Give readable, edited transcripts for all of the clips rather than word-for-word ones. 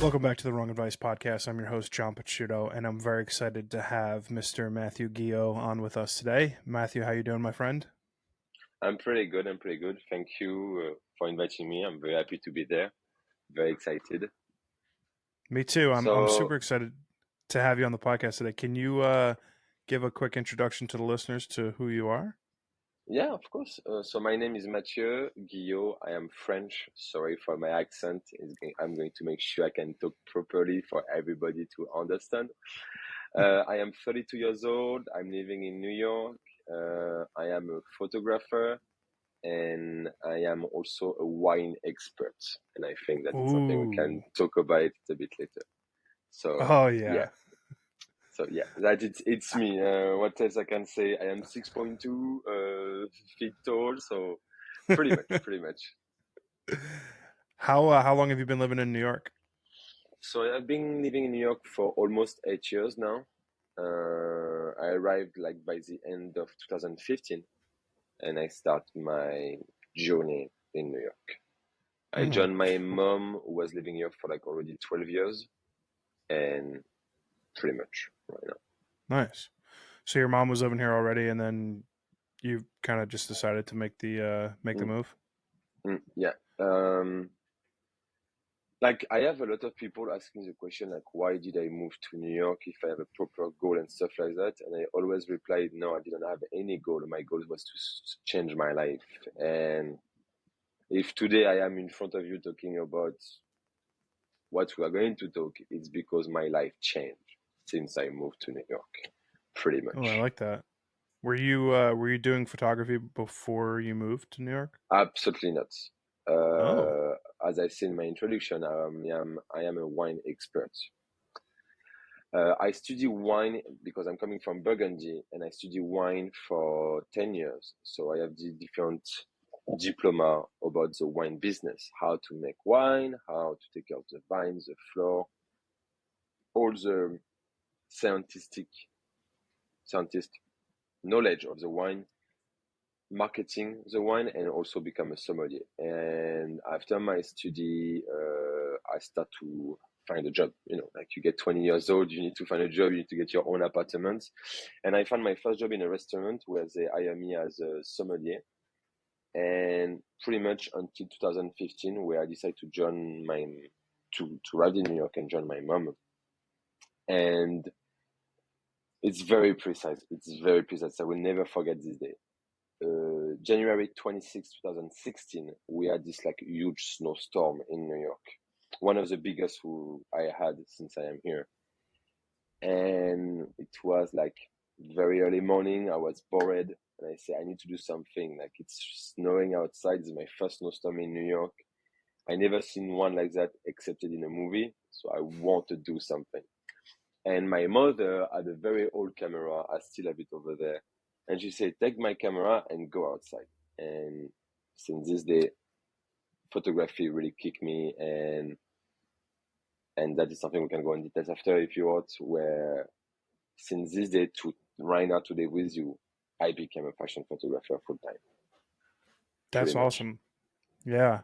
Welcome back to the Wrong Advice Podcast. I'm your host, John Pachuto, and I'm very excited to have Mr. Matthieu Guillot on with us today. Matthew, how you doing, my friend? I'm pretty good. I'm pretty good. Thank you for inviting me. I'm very happy to be there. Very excited. Me too. I'm super So, excited to have you on the podcast today. Can you give a quick introduction to the listeners to who you are? yeah, of course. So my name is Matthieu Guillot. I am French. Sorry for my accent. I'm going to make sure I can talk properly for everybody to understand. I am 32 years old. I'm living in New York. I am a photographer and I am also a wine expert. And I think that is something we can Ooh. talk about a bit later. So, Oh yeah. yeah. So yeah, that it's me. What else I can say? I am 6.2 feet tall, so pretty much. How long have you been living in New York? So I've been living in New York for almost 8 years now. I arrived like by the end of 2015, and I start my journey in New York. I Hmm. joined my mom, who was living here for like already 12 years, and pretty much right now. Nice. So your mom was living here already, and then you kind of just decided to make the Mm, move. yeah. Like I have a lot of people asking the question like why did I move to New York if I have a proper goal and stuff like that, and I always replied no, I didn't have any goal. My goal was to change my life. And if today I am in front of you talking about what we are going to talk, it's because my life changed since I moved to New York, pretty Oh, I much. like that. Were you doing photography before you moved to New York? Absolutely not. Oh. uh, as I said in my introduction, I am a wine expert. I study wine because I'm coming from Burgundy, and I study wine for 10 years. So I have the different diploma about the wine business, how to make wine, how to take care of the vines, the floor, all the scientific scientist knowledge of the wine, marketing the wine, and also become a sommelier. And after my study, I start to find a job. You know, like you get 20 years old, you need to find a job, you need to get your own apartment. And I found my first job in a restaurant where they hire me as a sommelier. And pretty much until 2015, where I decided to join my to arrive in New York and join my mom. And it's very precise. It's very precise. I will never forget this day. January 26, 2016, we had this like huge snowstorm in New York, one of the biggest who I had since I am here. And it was like very early morning. I was bored, and I said, I need to do something. Like it's snowing outside. It's my first snowstorm in New York. I never seen one like that except in a movie. So I want to do something. And my mother had a very old camera. I still have it over there. And she said, take my camera and go outside. And since this day, photography really kicked me. And that is something we can go in details after if you want, where since this day to right now today with you, I became a fashion photographer full time, pretty That's much. awesome. Yeah.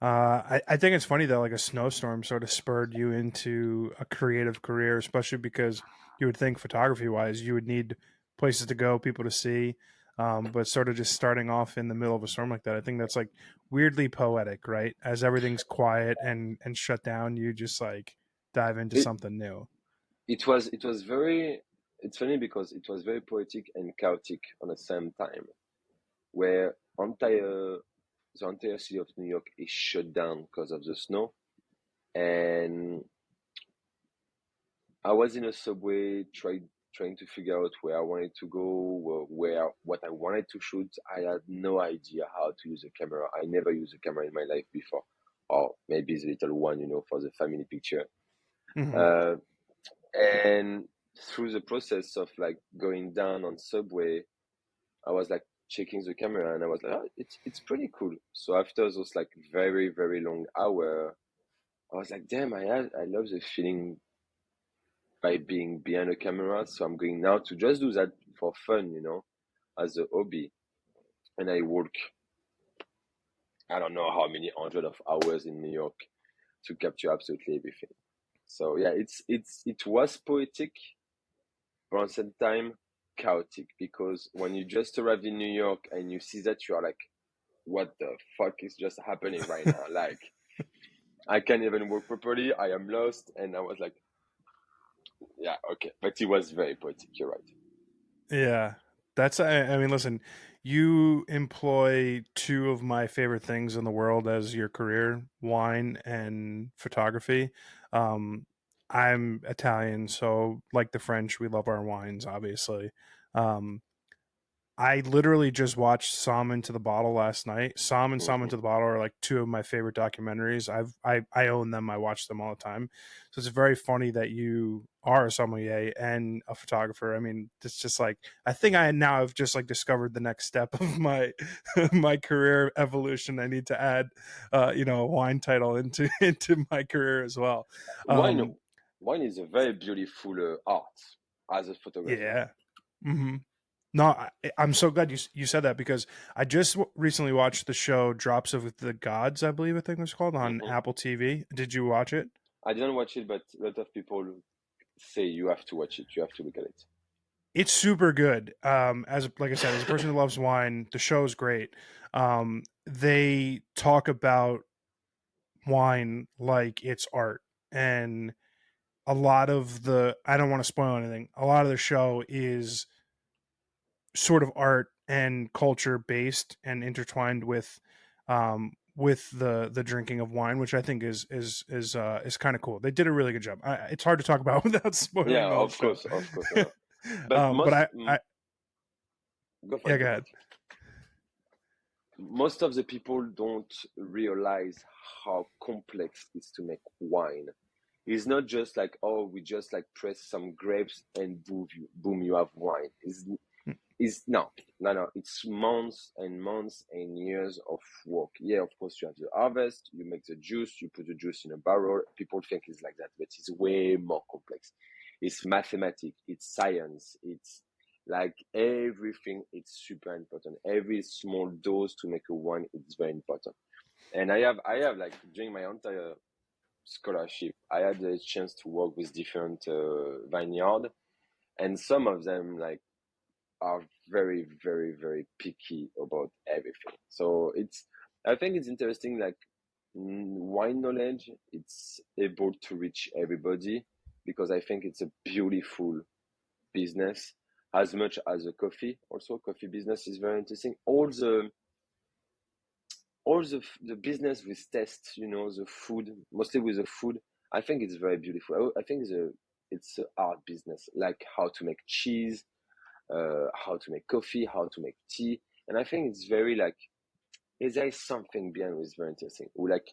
I think it's funny that like a snowstorm sort of spurred you into a creative career, especially because you would think photography wise, you would need places to go, people to see. But sort of just starting off in the middle of a storm like that, I think that's like weirdly poetic, right? As everything's quiet and shut down, you just like dive into It something new. it was very it's funny because it was very poetic and chaotic on the same time, where the entire city of New York is shut down because of the snow. And I was in a subway trying to figure out where I wanted to go, where what I wanted to shoot. I had no idea how to use a camera. I never used a camera in my life before, or maybe the little one, for the family picture. Hmm. Uh, and through the process of like going down on subway, I was like checking the camera, and I was like, oh, it's pretty cool. So after those like very very long hour, I was like, damn, I love the feeling by being behind a camera. So I'm going now to just do that for fun, as a hobby. And I work, I don't know how many hundred of hours in New York to capture absolutely everything. So yeah, it was poetic, but at the same time chaotic, because when you just arrived in New York and you see that, you are like, what the fuck is just happening right now? Like, I can't even work properly. I am lost. And I was like, yeah, okay. But it was very poetic. You're right. Yeah. That's I mean, listen, you employ two of my favorite things in the world as your career, wine and photography. Um, I'm Italian, so like the French, we love our wines, obviously. Um, I literally just watched Som into the Bottle last night. Som and Som Hmm. into the Bottle are like two of my favorite documentaries. I own them. I watch them all the time. So it's very funny that you are a sommelier and a photographer. I mean, it's just like I think I now have just like discovered the next step of my my career evolution. I need to add, a wine title into into my career as well. Wine, Um, wine is a very beautiful art as a photographer. yeah. Hmm. No, I'm so glad you said that because I just recently watched the show Drops of the Gods, I think it's called, on Hmm. Apple TV. Did you watch it? I didn't watch it, but a lot of people say you have to watch it. You have to look at it. It's super good. As like I said, as a person who loves wine, the show is great. They talk about wine like it's art, and a lot of the I don't want to spoil anything. A lot of the show is sort of art and culture based and intertwined with the drinking of wine, which I think is kind of cool. They did a really good job. It's hard to talk about without Yeah, spoiling the whole show. of course. But But I go for yeah, it, go go for ahead. it. Most of the people don't realize how complex it is to make wine. It's not just like, oh, we just like press some grapes and boom, you have wine. It's no, no, no. It's months and months and years of work. Yeah, of course, you have the harvest, you make the juice, you put the juice in a barrel. People think it's like that, but it's way more complex. It's mathematics, it's science, it's like everything. It's super important. Every small dose to make a wine is very important. And I have like during my entire scholarship, I had the chance to work with different vineyard, and some of them like are very, very, very picky about everything. So I think it's interesting, like wine knowledge, it's able to reach everybody, because I think it's a beautiful business as much as a coffee. Also, coffee business is very interesting. All the business with tests, the food, mostly with the food. I think it's very beautiful. I think it's a art business, like how to make cheese, how to make coffee, how to make tea. And I think it's very like, there is something behind which is very interesting. We like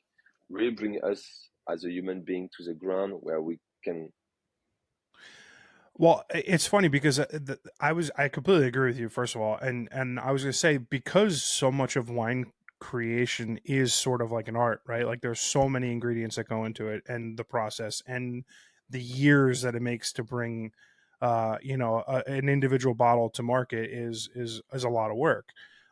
really bring us as a human being to the ground where we can. Well, it's funny because I completely agree with you first of all, and I was going to say because so much of wine creation is sort of like an art, right? Like there's so many ingredients that go into it, and the process, and the years that it makes to bring, an individual bottle to market is a lot of work.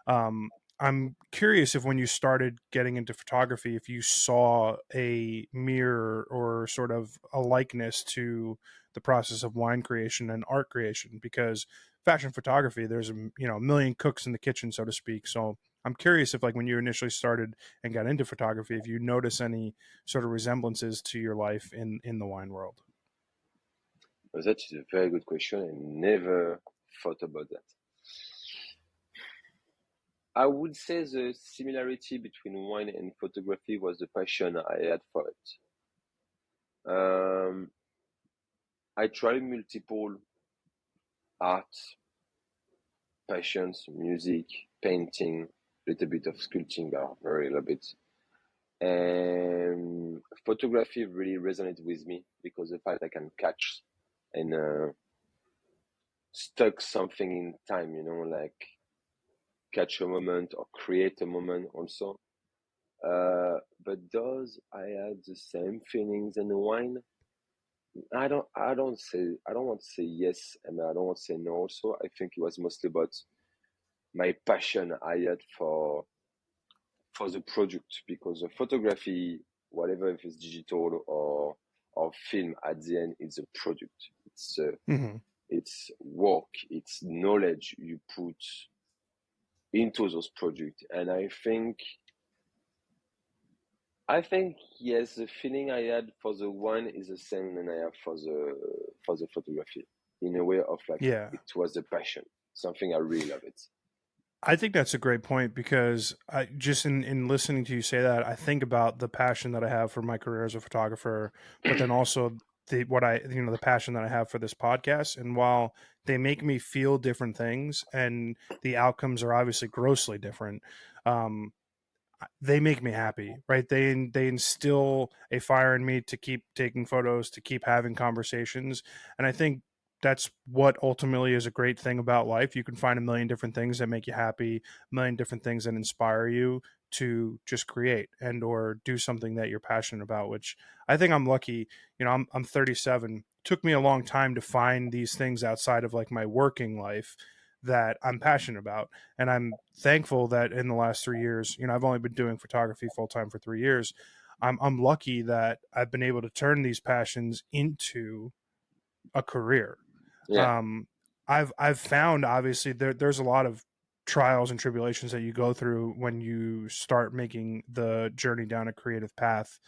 Um, I'm curious if when you started getting into photography, if you saw a mirror or sort of a likeness to the process of wine creation and art creation, because fashion photography, there's a million cooks in the kitchen, so to speak. So I'm curious if like when you initially started and got into photography, if you notice any sort of resemblances to your life in the wine world. That is a very good question. I never thought about that. I would say the similarity between wine and photography was the passion I had for it. Um, I tried multiple art passions, music, painting, a little bit of sculpting, but very little bit. And photography really resonated with me because the fact I can catch and stuck something in time, like catch a moment or create a moment also. But those I had the same feelings in the wine. I don't want to say yes, and I don't want to say no also. I think it was mostly about my passion I had for the product, because the photography, whatever if it's digital or or film at the end is a product. Mm-hmm. It's work, it's knowledge you put into those products. And I think yes, the feeling I had for the one is the same than I have for the photography. In a way of like Yeah. it was a passion, something I really love it. I think that's a great point because I just in listening to you say that, I think about the passion that I have for my career as a photographer, but then also the passion that I have for this podcast. And while they make me feel different things and the outcomes are obviously grossly different, um, they make me happy, right? They instill a fire in me to keep taking photos, to keep having conversations, and I think that's what ultimately is a great thing about life. You can find a million different things that make you happy, a million different things that inspire you to just create and or do something that you're passionate about, which I think I'm lucky. I'm 37. Took me a long time to find these things outside of like my working life that I'm passionate about. And I'm thankful that in the last 3 years, I've only been doing photography full time for 3 years. I'm lucky that I've been able to turn these passions into a career. Yeah. Um, I've found obviously there's a lot of trials and tribulations that you go through when you start making the journey down a creative path.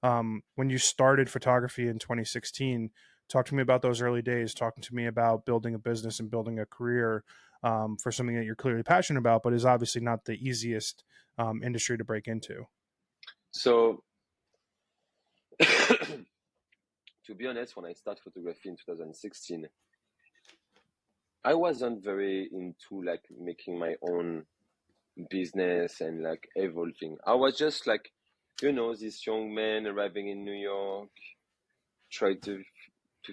When you started photography in 2016, talk to me about those early days. Talking to me about building a business and building a career for something that you're clearly passionate about, but is obviously not the easiest industry to break into. So to be honest, when I started photography in 2016, I wasn't very into like making my own business and like evolving. I was just like, this young man arriving in New York, try to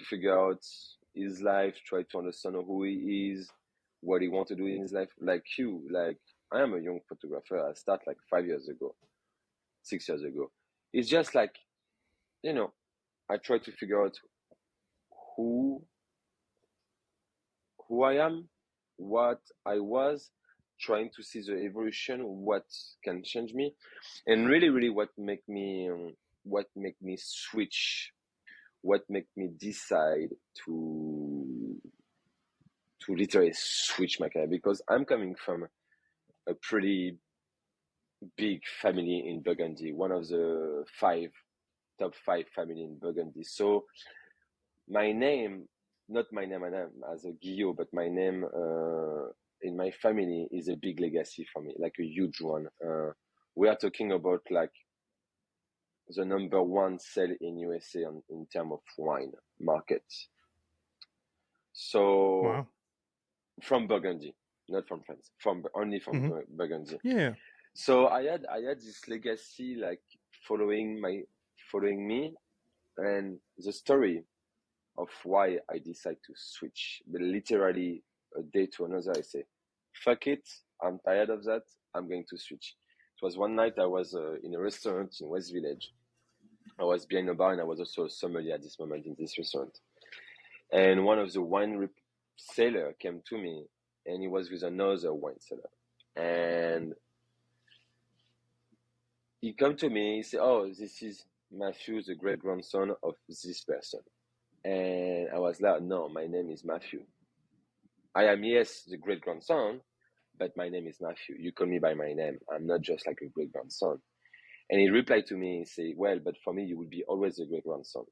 figure out his life, try to understand who he is, what he wants to do in his life. Like you, like I am a young photographer. I start like 5 years ago, 6 years ago. It's just like, I try to figure out who who I am, what I was, trying to see the evolution, what can change me, and really, really, what make me switch, what make me decide to literally switch my career because I'm coming from a pretty big family in Burgundy, one of the top five family in Burgundy. So my name, not my name as a Guillot, but my name in my family is a big legacy for me, like a huge one. We are talking about like the number one sale in USA in terms of wine market. So Wow. from Burgundy, not from France, only from Mm-hmm. Burgundy. Yeah. So I had this legacy like following me, and the story of why I decide to switch. But literally a day to another, I say, fuck it, I'm tired of that. I'm going to switch. It was one night I was in a restaurant in West Village. I was behind a bar and I was also a sommelier at this moment in this restaurant. And one of the seller came to me and he was with another wine seller. And he come to me, he said, oh, this is Matthieu, the great grandson of this person. And I was like, no, my name is Matthieu. I am, yes, the great grandson, but my name is Matthieu. You call me by my name. I'm not just like a great grandson. And he replied to me and say, well, but for me, you will be always a great grandson.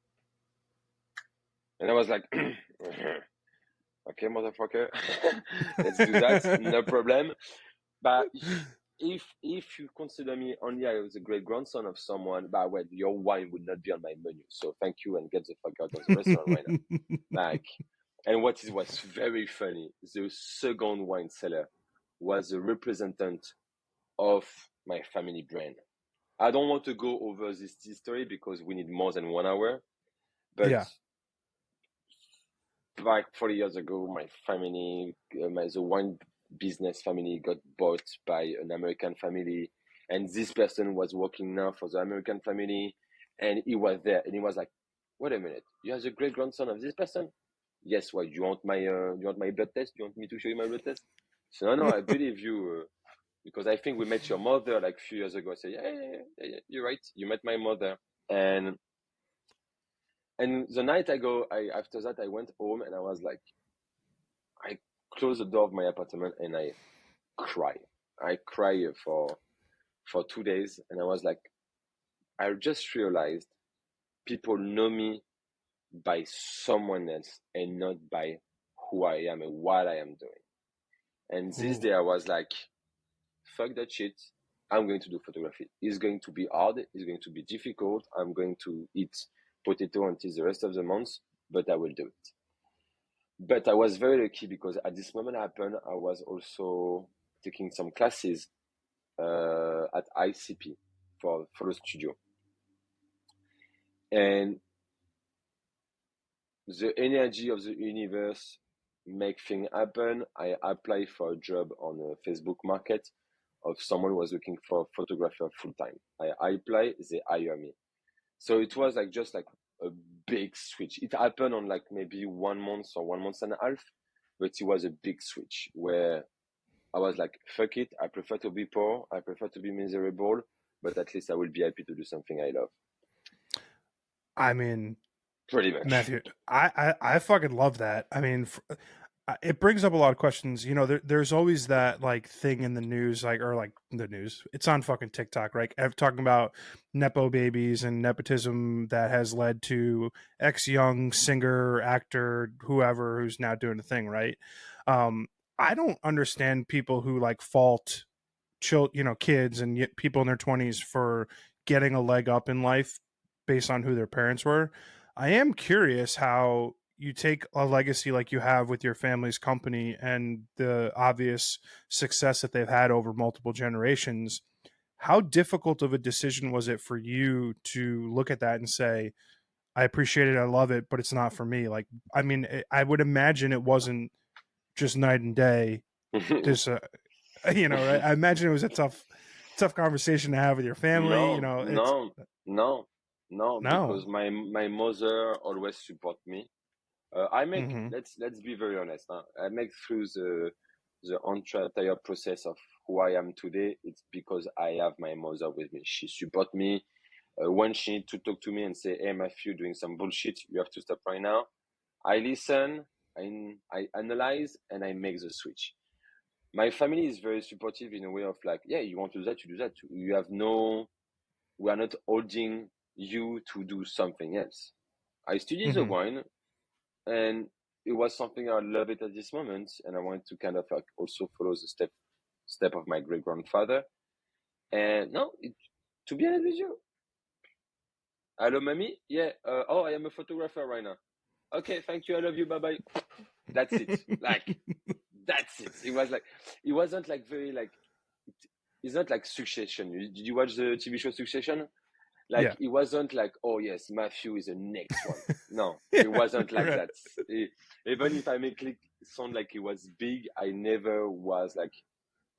And I was like, okay, motherfucker, let's do that. No problem. But if you consider me only as a great grandson of someone, but well, your wine would not be on my menu. So thank you and get the fuck out of the restaurant right now. Like, and what was very funny, the second wine seller was a representative of my family brand. I don't want to go over this history because we need more than 1 hour, but Yeah. like 40 years ago, my family, the wine business family got bought by an American family. And this person was working now for the American family. And he was there and he was like, wait a minute, you are the great grandson of this person? Yes, what, you want my blood test? You want me to show you my blood test? So no, I believe you because I think we met your mother like a few years ago. I said, yeah, you're right. You met my mother. And And the night after that, I went home and I was like, I closed the door of my apartment and I cry. I cry for 2 days, and I was like, I just realized people know me by someone else and not by who I am and what I am doing. And this Ooh. day I was like, fuck that shit. I'm going to do photography. It's going to be hard. It's going to be difficult. I'm going to eat potato until the rest of the month, but I will do it. But I was very lucky because at this moment happened, I was also taking some classes at ICP for photo studio. And the energy of the universe make things happen. I applied for a job on a Facebook market of someone who was looking for a photographer full time. I apply, they hire me. So it was like just like a big switch. It happened on like maybe 1 month or 1 month and a half, but it was a big switch where I was like, fuck it. I prefer to be poor. I prefer to be miserable, but at least I will be happy to do something I love. I mean, Pretty much. Matthew, I fucking love that. I mean, it brings up a lot of questions. You know, there's always that like thing in the news, like, or like the news. It's on fucking TikTok, right? Talking about nepo babies and nepotism that has led to X young singer, actor, whoever who's now doing the thing, right? I don't understand people who like fault kids and yet people in their 20s for getting a leg up in life based on who their parents were. I am curious how you take a legacy like you have with your family's company and the obvious success that they've had over multiple generations. How difficult of a decision was it for you to look at that and say, I appreciate it, I love it, but it's not for me? Like, I mean, I would imagine it wasn't just night and day. This right? I imagine it was a tough conversation to have with your family. No, It's no, no. because my mother always support me. I make Mm-hmm. let's be very honest. Huh? I make through the entire process of who I am today. It's because I have my mother with me. She support me when she need to talk to me and say, "Hey, Matthew, doing some bullshit. You have to stop right now." I listen, I analyze, and I make the switch. My family is very supportive in a way of like, yeah, you want to do that, you do that. You have no, we are not holding you to do something else. I studied the Mm-hmm. wine, and it was something I love it at this moment, and I wanted to kind of like also follow the step of my great grandfather. And no, to be honest with you, hello, mommy. Yeah. Oh, I am a photographer right now. Okay, thank you. I love you. Bye bye. That's it. Like that's it. It was like it wasn't like very like it's not like Succession. Did you watch the TV show Succession? Like Yeah. it wasn't like, oh yes, Matthew is the next one. No, it Yeah. wasn't like Right. that. Even if I make it sound like it was big, I never was like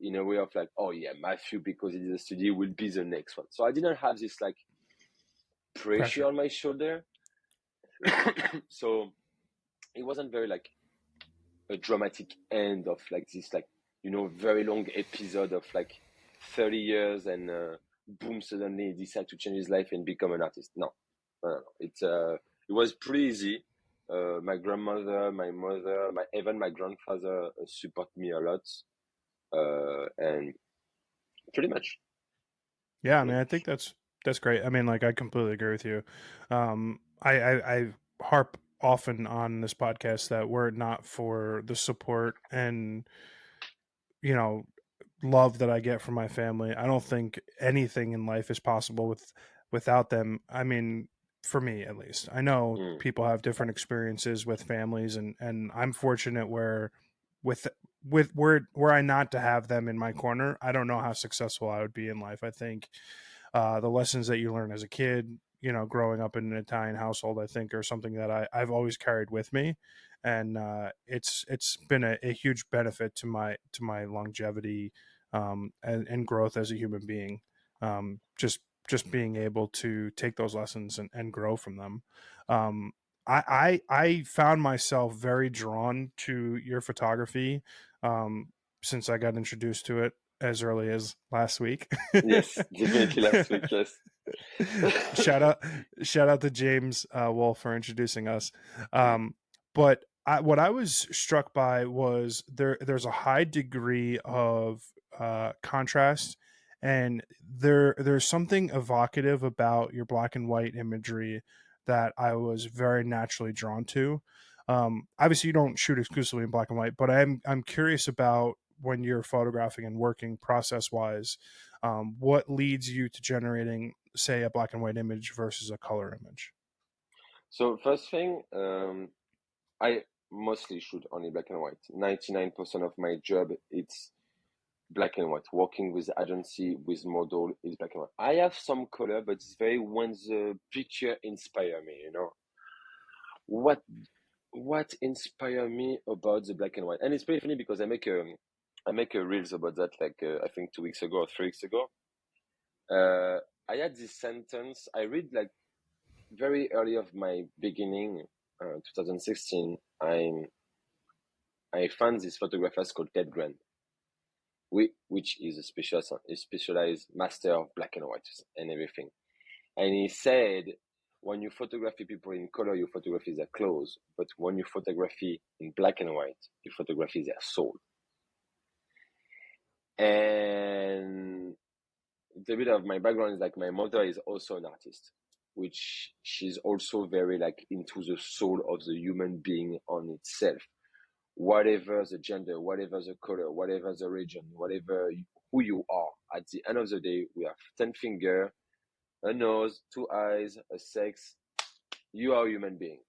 in a way of like, oh yeah, Matthew because he did a study will be the next one. So I didn't have this like pressure Pressure. on my shoulder. So it wasn't very like a dramatic end of like this like very long episode of like 30 years and boom suddenly he decided to change his life and become an artist. No, no, no. It was pretty easy. My grandmother, my mother, even my grandfather support me a lot, and pretty much. Yeah, I mean, Pretty I think much. that's great. I mean, like, I completely agree with you. I harp often on this podcast that were it not for the support and you know love that I get from my family, I don't think anything in life is possible without them. I mean, for me at least. I know Mm, people have different experiences with families, and I'm fortunate where with were I not to have them in my corner, I don't know how successful I would be in life. I think the lessons that you learn as a kid, growing up in an Italian household, I think are something that I've always carried with me, and it's been a huge benefit to my longevity and growth as a human being. Just being able to take those lessons and grow from them. Um, I found myself very drawn to your photography since I got introduced to it as early as last week. yes, definitely last week. Yes. shout out, shout out to James Wolf for introducing us. But what I was struck by was there's a high degree of contrast, and there's something evocative about your black and white imagery that I was very naturally drawn to. Obviously, you don't shoot exclusively in black and white, but I'm curious about when you're photographing and working process wise, what leads you to generating, say, a black and white image versus a color image? So first thing, I mostly shoot only black and white. 99% of my job it's black and white. Working with agency with model is black and white. I have some color, but it's very when the picture inspire me. You know what inspire me about the black and white, and it's pretty funny because I make a reels about that like I think 2 weeks ago or 3 weeks ago. I had this sentence I read like very early of my beginning, 2016. I found this photographer called Ted Grant, which is a specialized master of black and white and everything. And he said, when you photography people in color, you photography their clothes, but when you photography in black and white, you photography their soul. And the bit of my background is like my mother is also an artist, which she's also very like into the soul of the human being on itself. Whatever the gender, whatever the color, whatever the region, who you are, at the end of the day, we have 10 fingers, a nose, 2 eyes, a sex. You are a human being.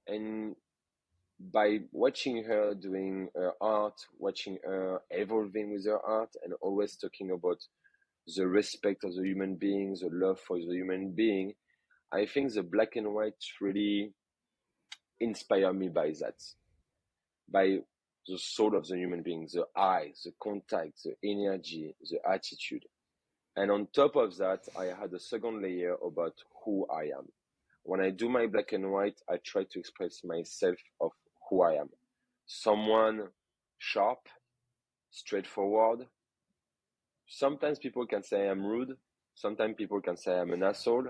And by watching her doing her art, watching her evolving with her art, and always talking about the respect of the human being, the love for the human being, I think the black and white really inspire me by that, by the soul of the human being, the eyes, the contact, the energy, the attitude. And on top of that, I had a second layer about who I am. When I do my black and white, I try to express myself of who I am. Someone sharp, straightforward. Sometimes people can say I'm rude. Sometimes people can say I'm an asshole.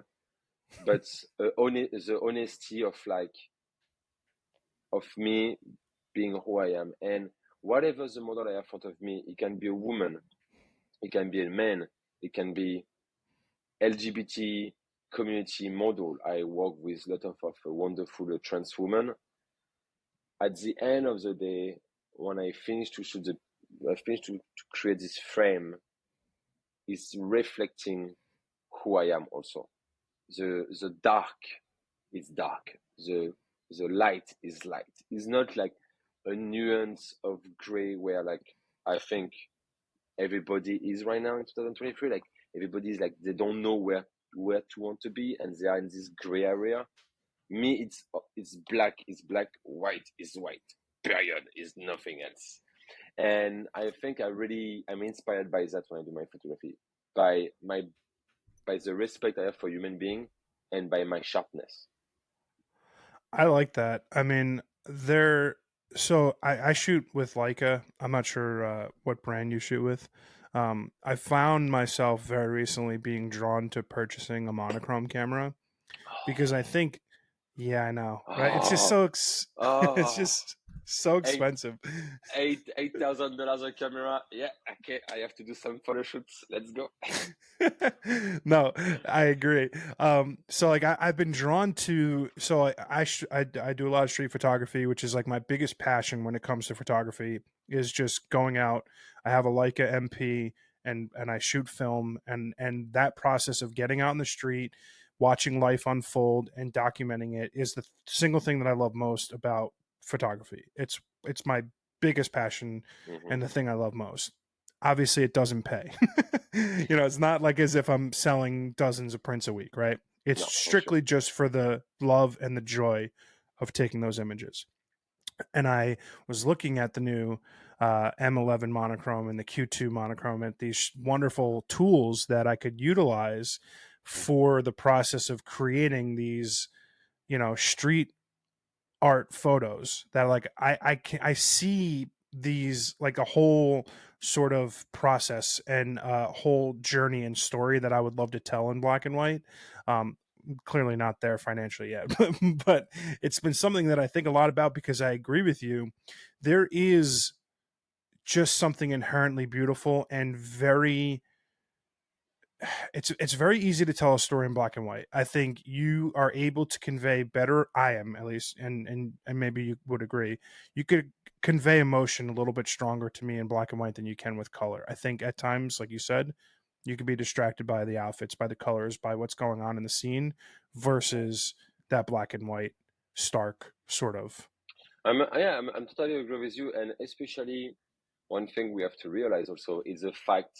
But the honesty of like of me being who I am, and whatever the model I have in front of me, it can be a woman, it can be a man, it can be LGBT community model. I work with a lot of wonderful trans women. At the end of the day, when I finish to shoot I finish to create this frame, is reflecting who I am also. The dark is dark. The light is light. It's not like a nuance of gray where like I think everybody is right now in 2023. Like everybody is like they don't know where to want to be and they are in this gray area. Me, it's black is black, white is white. Period is nothing else. And I think I'm inspired by that when I do my photography, by the respect I have for human being and by my sharpness. I like that. I mean, there. So I shoot with Leica. I'm not sure what brand you shoot with. I found myself very recently being drawn to purchasing a monochrome camera because I think, yeah, I know, right? It's just Oh, so it's oh, just so eight expensive. $8,000 a camera. Yeah, okay. I have to do some photo shoots. Let's go. No, I agree. So like I've been drawn to, so I do a lot of street photography, which is like my biggest passion when it comes to photography is just going out. I have a Leica MP and I shoot film and that process of getting out in the street, watching life unfold and documenting it is the single thing that I love most about photography. It's my biggest passion Hmm. and the thing I love most. Obviously it doesn't pay. It's not like as if I'm selling dozens of prints a week, right? It's No, for sure. strictly just for the love and the joy of taking those images. And I was looking at the new M11 monochrome and the Q2 monochrome and these wonderful tools that I could utilize for the process of creating these, street art photos that like I see these like a whole sort of process and a whole journey and story that I would love to tell in black and white. Um, Clearly not there financially yet, but it's been something that I think a lot about because I agree with you. There is just something inherently beautiful and very it's very easy to tell a story in black and white. I think you are able to convey better. I am at least, and maybe you would agree. You could convey emotion a little bit stronger to me in black and white than you can with color. I think at times, like you said, you could be distracted by the outfits, by the colors, by what's going on in the scene, versus that black and white stark sort of. I'm totally agree with you, and especially one thing we have to realize also is the fact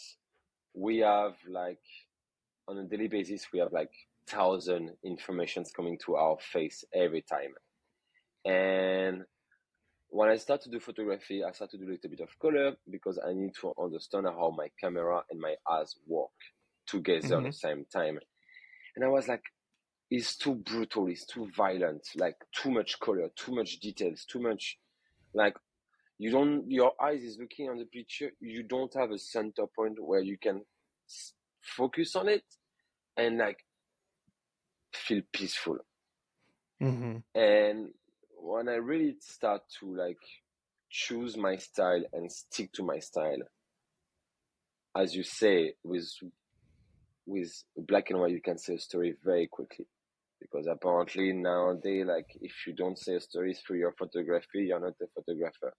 we have like on a daily basis we have like thousand informations coming to our face every time. And when I start to do photography, I start to do a little bit of color because I need to understand how my camera and my eyes work together at Mm-hmm. the same time. And I was like, it's too brutal, it's too violent, like too much color, too much details, too much like you don't your eyes is looking on the picture, you don't have a center point where you can focus on it and like feel peaceful. Mm-hmm. And when I really start to like choose my style and stick to my style, as you say, with black and white, you can say a story very quickly. Because apparently nowadays, like if you don't say a story through your photography, you're not a photographer.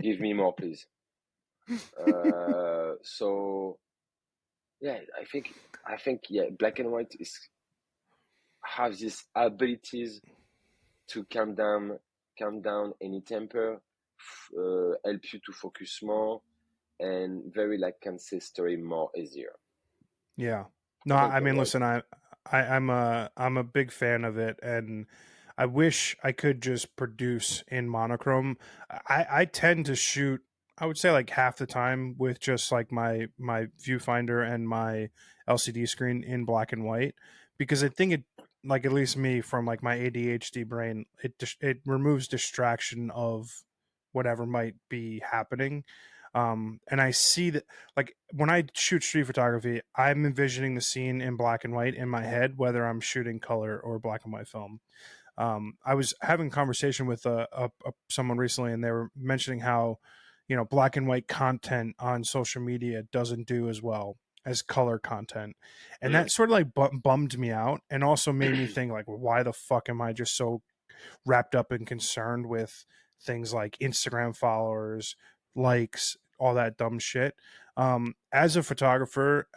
Give me more, please. So yeah, I think yeah, black and white is have these abilities to calm down any temper, help you to focus more, and very like can say story more easier. Yeah. No, I think I you're mean, right. listen, I'm a big fan of it, and I wish I could just produce in monochrome. I tend to shoot, I would say like half the time with just like my viewfinder and my LCD screen in black and white because I think it like at least me from like my ADHD brain, it removes distraction of whatever might be happening. And I see that like when I shoot street photography, I'm envisioning the scene in black and white in my head, whether I'm shooting color or black and white film. I was having a conversation with someone recently, and they were mentioning how, black and white content on social media doesn't do as well as color content, and Mm. that sort of like bummed me out, and also made me think like, why the fuck am I just so wrapped up and concerned with things like Instagram followers, likes, all that dumb shit. As a photographer,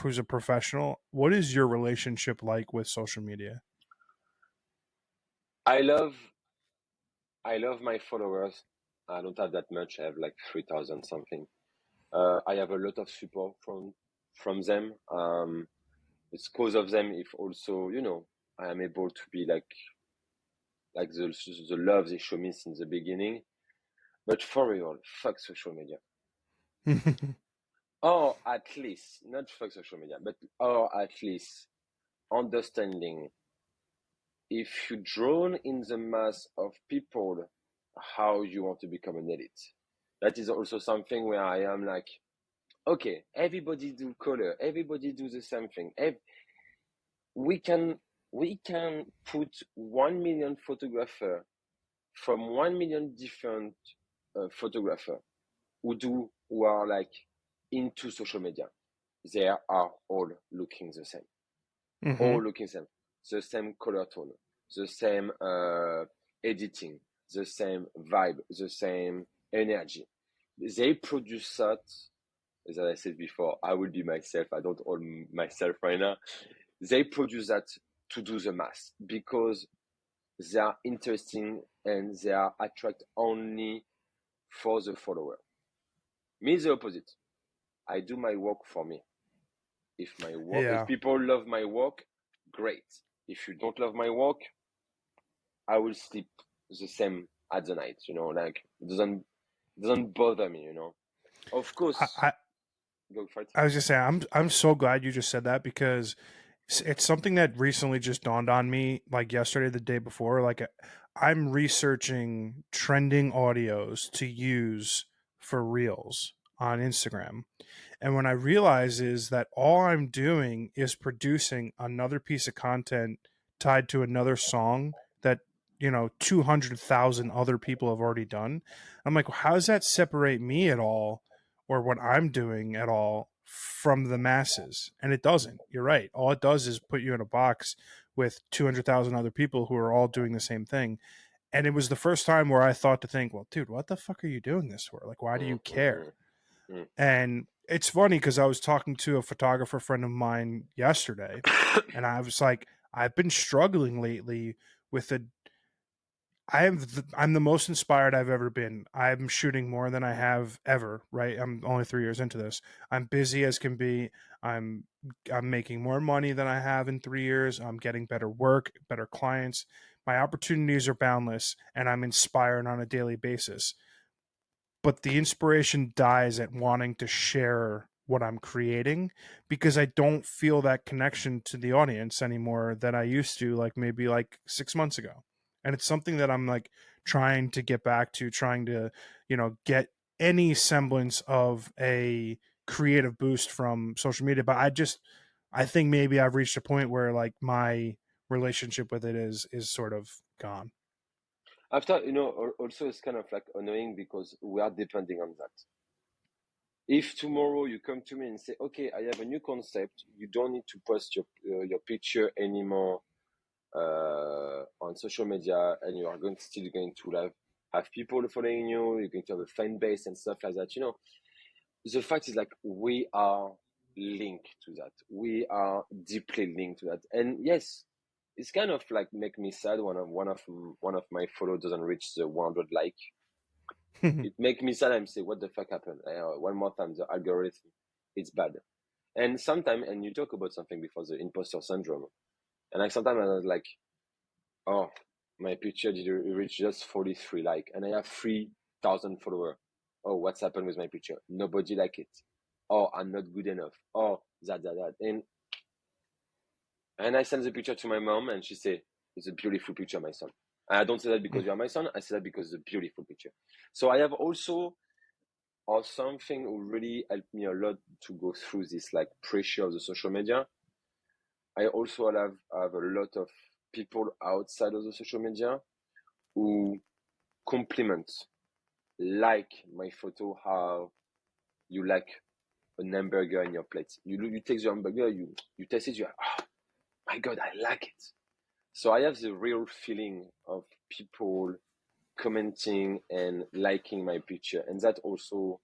who's a professional, what is your relationship like with social media? I love I love my followers. I don't have that much. I have like 3,000 something. I have a lot of support from them. It's cause of them if also I am able to be like the love they show me since the beginning. But for real, fuck social media. Or at least not fuck social media, but or at least understanding if you drown in the mass of people, how you want to become an elite. That is also something where I am like, okay, everybody do color, everybody do the same thing. We can we can put 1 million photographer from 1 million different photographer who are like into social media. They are all looking the same, Mm-hmm. all looking the same color tone, the same editing, the same vibe, the same energy. They produce that. As I said before, I will be myself. I don't own myself right now. They produce that to do the math because they are interesting and they are attract only for the follower. Me, the opposite. I do my work for me. If Yeah. people love my work, great. If you don't love my work, I will sleep the same at the night. Like it doesn't bother me. Of I, course, I go for it. I was just saying, I'm so glad you just said that because it's something that recently just dawned on me, like yesterday, the day before. Like, I'm researching trending audios to use for reels on Instagram. And when I realize is that all I'm doing is producing another piece of content tied to another song that, 200,000 other people have already done. I'm like, well, how does that separate me at all or what I'm doing at all from the masses? And it doesn't. You're right. All it does is put you in a box with 200,000 other people who are all doing the same thing. And it was the first time where I thought to think, well, dude, what the fuck are you doing this for? Like, why do you Mm, care? mm, mm, And it's funny because I was talking to a photographer friend of mine yesterday, and I was like, I've been struggling lately with the. I'm the most inspired I've ever been. I'm shooting more than I have ever. Right, I'm only 3 years into this. I'm busy as can be. I'm I'm making more money than I have in 3 years. I'm getting better work, better clients. My opportunities are boundless, and I'm inspired on a daily basis, but the inspiration dies at wanting to share what I'm creating because I don't feel that connection to the audience anymore that I used to, like maybe like 6 months ago. And it's something that I'm like trying to get back to, trying to, get any semblance of a creative boost from social media. But I think maybe I've reached a point where like my relationship with it is sort of gone. After, also it's kind of like annoying because we are depending on that. If tomorrow you come to me and say, okay, I have a new concept, you don't need to post your picture anymore on social media, and you are still going to have people following you, you're going to have a fan base and stuff like that. The fact is like we are linked to that. We are deeply linked to that. And yes, it's kind of like make me sad when one of my followers doesn't reach the 100 like. It make me sad. I'm say, what the fuck happened? One more time, the algorithm, it's bad. And sometimes, and you talk about something before, the imposter syndrome. And like sometimes I was like, oh, my picture did reach just 43 like, and I have 3,000 followers. Oh, what's happened with my picture? Nobody like it. Oh, I'm not good enough. Oh, that. And I send the picture to my mom, and she say, it's a beautiful picture, my son. And I don't say that because you are my son. I say that because it's a beautiful picture. So I have also, or something who really helped me a lot to go through this like pressure of the social media. I also have a lot of people outside of the social media who compliment, like my photo, how you like an hamburger in your plate. You take the hamburger, you taste it, you're like, oh my God, I like it. So I have the real feeling of people commenting and liking my picture. And that also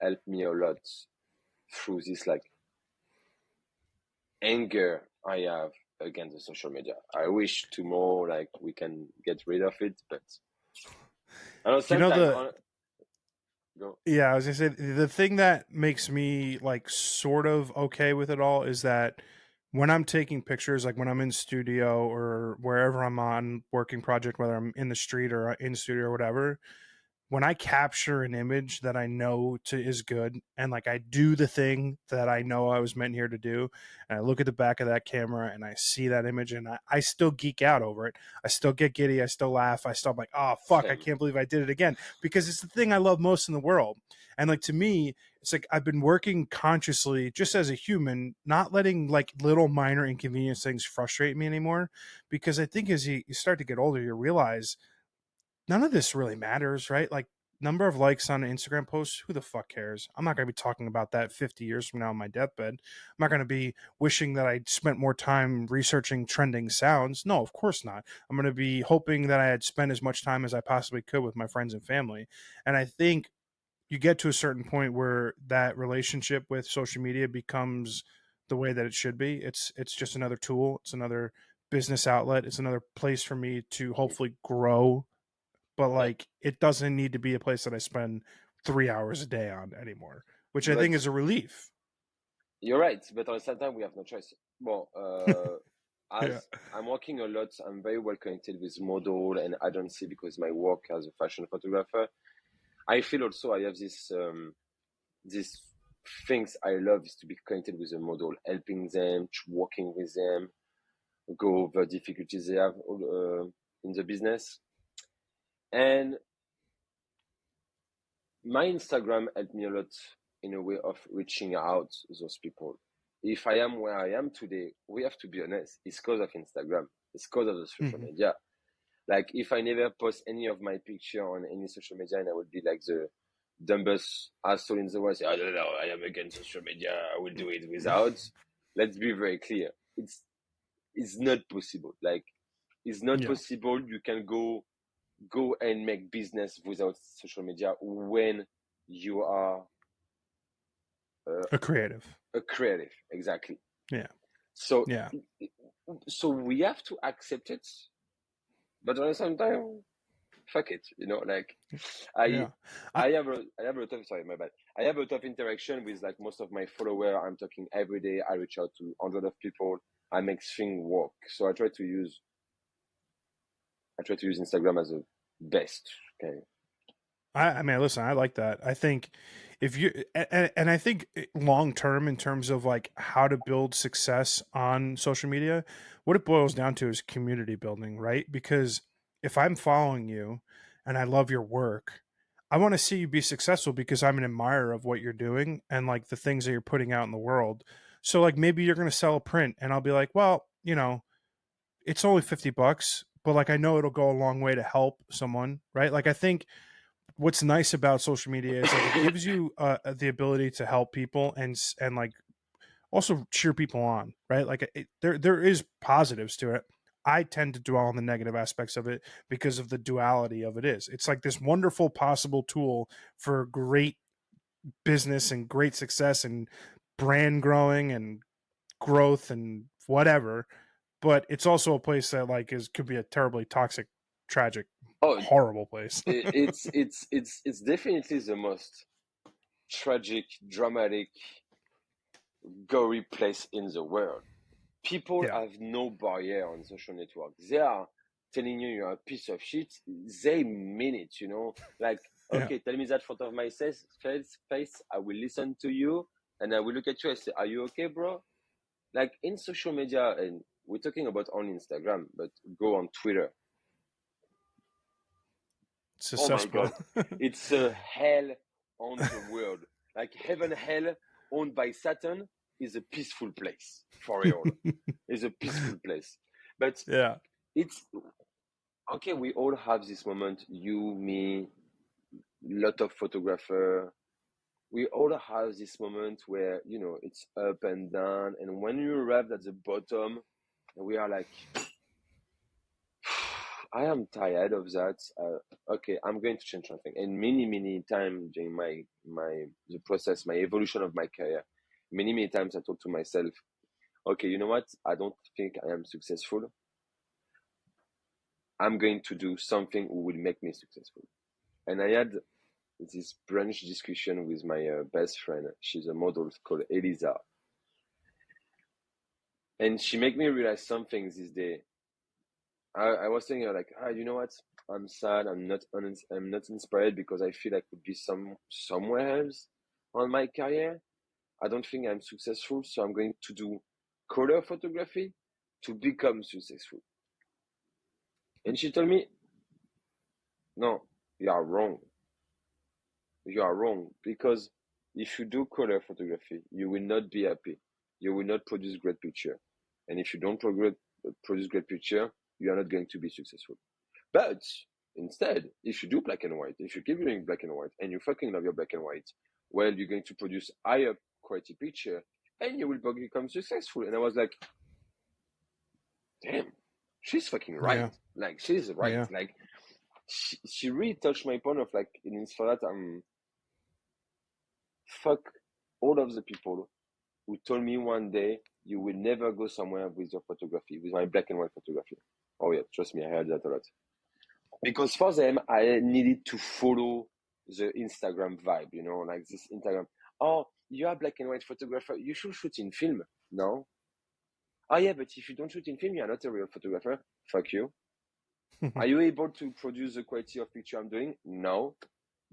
helped me a lot through this like anger I have against the social media. I wish tomorrow like we can get rid of it, but at the you same know time, the go. Yeah, I was gonna say the thing that makes me like sort of okay with it all is that when I'm taking pictures, like when I'm in studio or wherever I'm on working project, whether I'm in the street or in studio or whatever, when I capture an image that I know is good and like I do the thing that I know I was meant here to do, and I look at the back of that camera and I see that image and I still geek out over it. I still get giddy. I still laugh. I still like, oh fuck, I Same. can't believe I did it again because it's the thing I love most in the world. And like to me, it's like I've been working consciously just as a human, not letting like little minor inconvenience things frustrate me anymore. Because I think as you start to get older, you realize none of this really matters, right? Like number of likes on an Instagram post, who the fuck cares? I'm not going to be talking about that 50 years from now on my deathbed. I'm not going to be wishing that I'd spent more time researching trending sounds. No, of course not. I'm going to be hoping that I had spent as much time as I possibly could with my friends and family. And I think you get to a certain point where that relationship with social media becomes the way that it should be. It's just another tool. It's another business outlet. It's another place for me to hopefully grow, but Yeah. like it doesn't need to be a place that I spend 3 hours a day on anymore, which I think But is a relief. you're right. But at the same time, we have no choice. Well, Yeah. as I'm working a lot, I'm very well connected with model and agency because my work as a fashion photographer. I feel also I have this things I love is to be connected with a model, helping them, working with them, go over difficulties they have in the business. And my Instagram helped me a lot in a way of reaching out those people. If I am where I am today, we have to be honest, it's because of Instagram. It's because of the social Mm-hmm. media. Like if I never post any of my picture on any social media, and I would be like the dumbest asshole in the world, say, I don't know, I am against social media, I will do it without. Let's be very clear. It's not possible. Like it's not Yeah. possible. You can go and make business without social media when you are A creative. a creative. Exactly. Yeah. So Yeah. so we have to accept it, but at the same time, fuck it. Like I Yeah. I, I have a lot of, sorry, my bad. I have a lot of interaction with like most of my followers. I'm talking every day. I reach out to hundreds of people. I make things work. So I try to use Instagram as a best. Okay. I mean, listen, I like that. I think if you and I think long term in terms of like how to build success on social media, what it boils down to is community building, right? Because if I'm following you and I love your work, I want to see you be successful because I'm an admirer of what you're doing and like the things that you're putting out in the world. So like maybe you're going to sell a print and I'll be like, well, it's only $50, but like I know it'll go a long way to help someone, right? Like I think what's nice about social media is like it gives you the ability to help people and like also cheer people on, right? Like there is positives to it. I tend to dwell on the negative aspects of it because of the duality of it is. It's like this wonderful possible tool for great business and great success and brand growing and growth and whatever, but it's also a place that like could be a terribly toxic, tragic, Oh, horrible place. it's definitely the most tragic, dramatic, gory place in the world. People Yeah. have no barrier on social networks. They are telling you you're a piece of shit. They mean it. Like, Yeah. okay, tell me that front of my face. I will listen to you and I will look at you and say, are you okay, bro? Like in social media, and we're talking about on Instagram, but go on Twitter. It's a Oh my cesspool. God. It's a hell on the world. Like heaven, hell owned by Satan is a peaceful place for real. It's a peaceful place. But Yeah. it's okay. We all have this moment. You, me, lot of photographer. We all have this moment where, it's up and down. And when you arrive at the bottom, we are like, I am tired of that. Okay, I'm going to change something. And many times during the process, my evolution of my career, many times I thought to myself, okay, you know what? I don't think I am successful. I'm going to do something who will make me successful. And I had this brunch discussion with my best friend. She's a model called Elisa, and she made me realize something this day. I was telling her like, you know what? I'm sad. I'm not inspired because I feel I could be somewhere else on my career. I don't think I'm successful, so I'm going to do color photography to become successful. And she told me, no, you are wrong. You are wrong because if you do color photography, you will not be happy. You will not produce great picture, and if you don't produce great picture, you are not going to be successful. But instead, if you do black and white, if you keep doing black and white, and you fucking love your black and white, well, you're going to produce higher quality picture, and you will become successful. And I was like, damn, she's fucking right. Yeah. Like she's right. Yeah. Like she really touched my point of like, in for that fuck all of the people who told me one day you will never go somewhere with your photography, with my black and white photography. Oh yeah, trust me, I heard that a lot. Because for them, I needed to follow the Instagram vibe, like this Instagram. Oh, you are black and white photographer. You should shoot in film. No. Oh yeah, but if you don't shoot in film, you're not a real photographer. Fuck you. Are you able to produce the quality of picture I'm doing? No.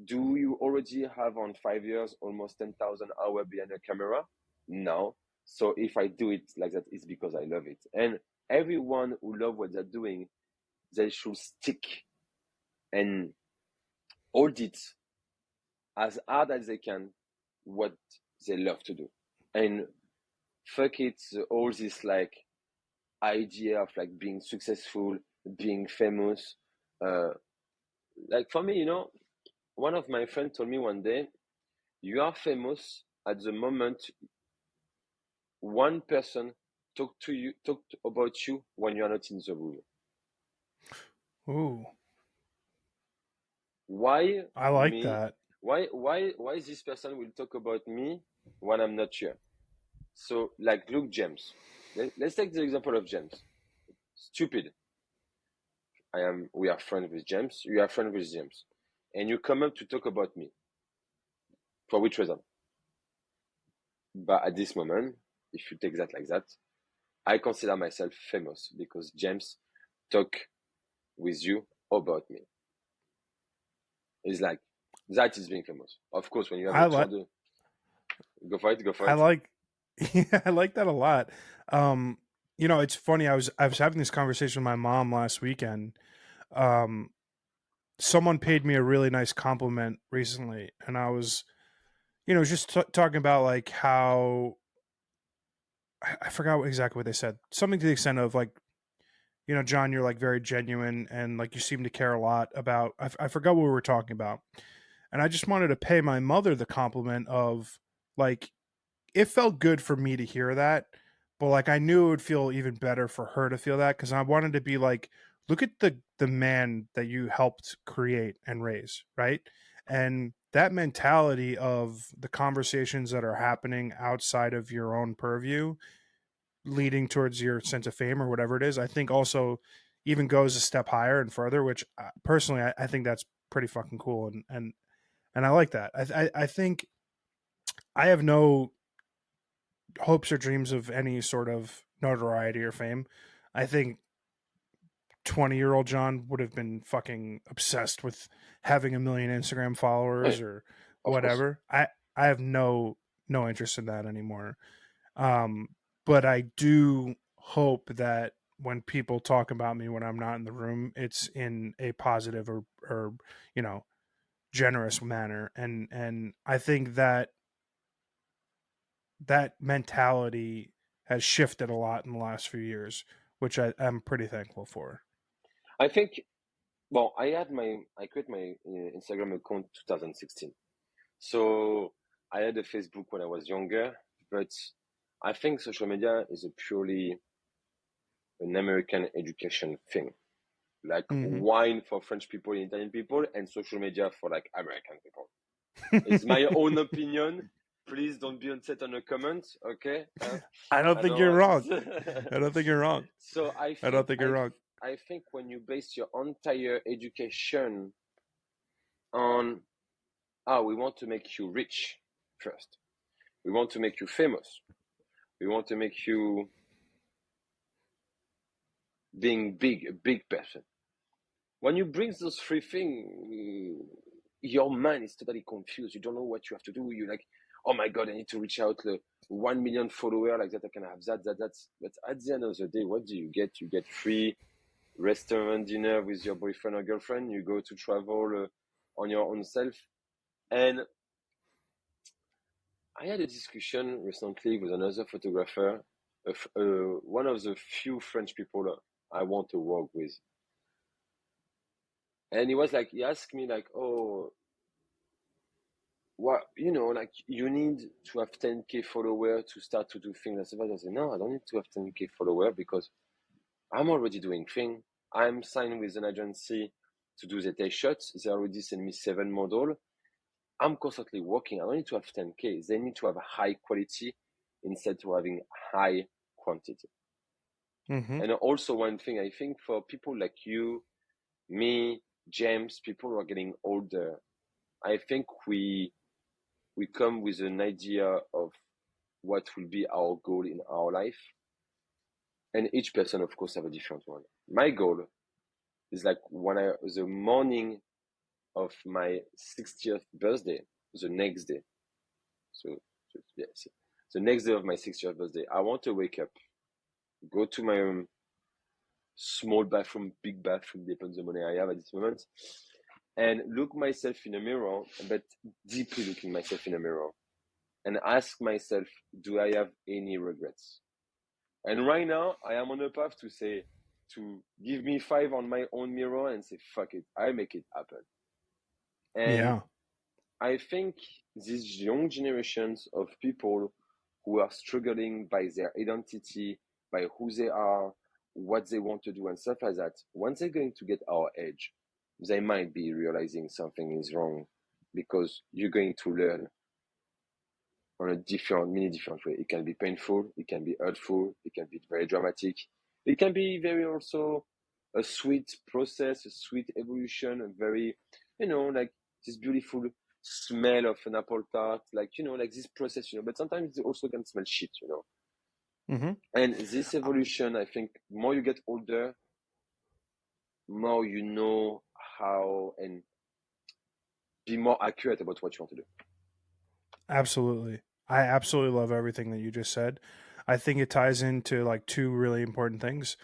Do you already have on 5 years almost 10,000 hours behind a camera? No. So if I do it like that, it's because I love it. And everyone who love what they're doing, they should stick and hold it as hard as they can what they love to do. And fuck it, all this like idea of like being successful, being famous. Like for me, one of my friends told me one day, you are famous at the moment one person talked about you when you are not in the room. Ooh, Why I like me? that. Why this person will talk about me when I'm not here? So like, look, James. Let's take the example of James. Stupid. We are friends with James. You are friends with James, and you come up to talk about me. For which reason? But at this moment, if you take that like that, I consider myself famous because James talk with you about me. It's like that is being famous. Of course, when you have I a tour like de, go for it, go for I it. like yeah, I like that a lot. Um, it's funny. I was having this conversation with my mom last weekend. Um, Someone paid me a really nice compliment recently, and I was, just talking about like how I forgot exactly what they said. Something to the extent of like, John, you're like very genuine and like you seem to care a lot about. I forgot what we were talking about, and I just wanted to pay my mother the compliment of like it felt good for me to hear that, but like I knew it would feel even better for her to feel that because I wanted to be like, look at the man that you helped create and raise, right? And that mentality of the conversations that are happening outside of your own purview, leading towards your sense of fame or whatever it is, I think also even goes a step higher and further. Which personally, I think that's pretty fucking cool, and I like that. I think I have no hopes or dreams of any sort of notoriety or fame. I think 20-year-old John would have been fucking obsessed with having a million Instagram followers Hey, or of course. whatever. I have no interest in that anymore. Um, but I do hope that when people talk about me when I'm not in the room, it's in a positive or you know generous manner, and I think that mentality has shifted a lot in the last few years, which I'm pretty thankful for. I think. Well, I created my Instagram account 2016. So I had a Facebook when I was younger, but I think social media is a purely an American education thing, like Hmm. wine for French people and Italian people, and social media for like American people. It's my own opinion. Please don't be upset on the comments, okay? I don't I think don't you're want wrong. to. I don't think you're wrong. So I don't think you're wrong. I think when you base your entire education on, we want to make you rich first. We want to make you famous. We want to make you being big, a big person. When you bring those three things, your mind is totally confused. You don't know what you have to do. You're like, oh my God, I need to reach out to 1 million follower like that. I can have that's. But at the end of the day, what do you get? You get free restaurant dinner with your boyfriend or girlfriend. You go to travel on your own self. And I had a discussion recently with another photographer, one of the few French people I want to work with. And he was like, he asked me like, oh, what, like you need to have 10K follower to start to do things. I said, no, I don't need to have 10K follower because I'm already doing things. I'm signed with an agency to do the test shots. They already send me 7 model. I'm constantly working. I don't need to have 10K. They need to have high quality instead of having high quantity. Hmm. And also one thing, I think for people like you, me, James, people who are getting older, I think we come with an idea of what will be our goal in our life. And each person, of course, have a different one. My goal is like the morning of my 60th birthday, the next day. So yes, the next day of my 60th birthday, I want to wake up, go to my small bathroom, big bathroom, depends on the money I have at this moment, and look myself in a mirror, but deeply looking myself in a mirror and ask myself, do I have any regrets? And right now, I am on a path to give me 5 on my own mirror and say, fuck it, I make it happen. And Yeah. I think these young generations of people who are struggling by their identity, by who they are, what they want to do, and stuff like that, once they're going to get our age, they might be realizing something is wrong because you're going to learn on a many different way. It can be painful, it can be hurtful, it can be very dramatic, it can be very also a sweet process, a sweet evolution, a very, like this beautiful smell of an apple tart, like, like this process, but sometimes it also can smell shit. Hmm. And this evolution, I think, more you get older, more you know how and be more accurate about what you want to do. Absolutely. I absolutely love everything that you just said. I think it ties into like two really important things.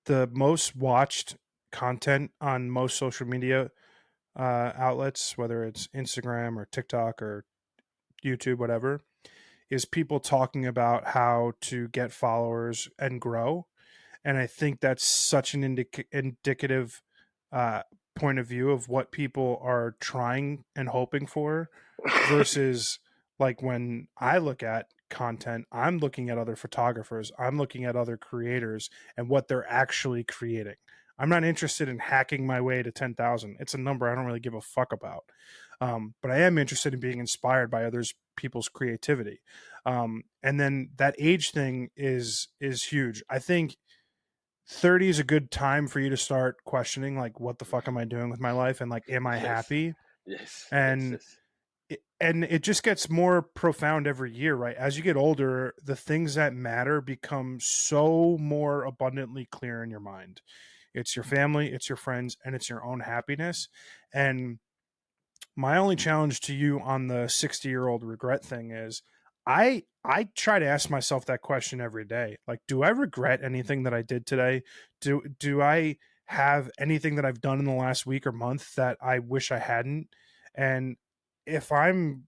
The most watched content on most social media outlets, whether it's Instagram or TikTok or YouTube, whatever, is people talking about how to get followers and grow. And I think that's such an indicative uh, point of view of what people are trying and hoping for versus like when I look at content, I'm looking at other photographers, I'm looking at other creators and what they're actually creating. I'm not interested in hacking my way to 10,000. It's a number I don't really give a fuck about. But I am interested in being inspired by others people's creativity. And then that age thing is huge. I think 30 is a good time for you to start questioning like what the fuck am I doing with my life and like am I Yes, happy? yes, yes, And yes. it just gets more profound every year, right? As you get older, the things that matter become so more abundantly clear in your mind. It's your family, it's your friends, and it's your own happiness. And my only challenge to you on the 60-year-old regret thing is I try to ask myself that question every day. Like, do I regret anything that I did today? Do I have anything that I've done in the last week or month that I wish I hadn't? And if I'm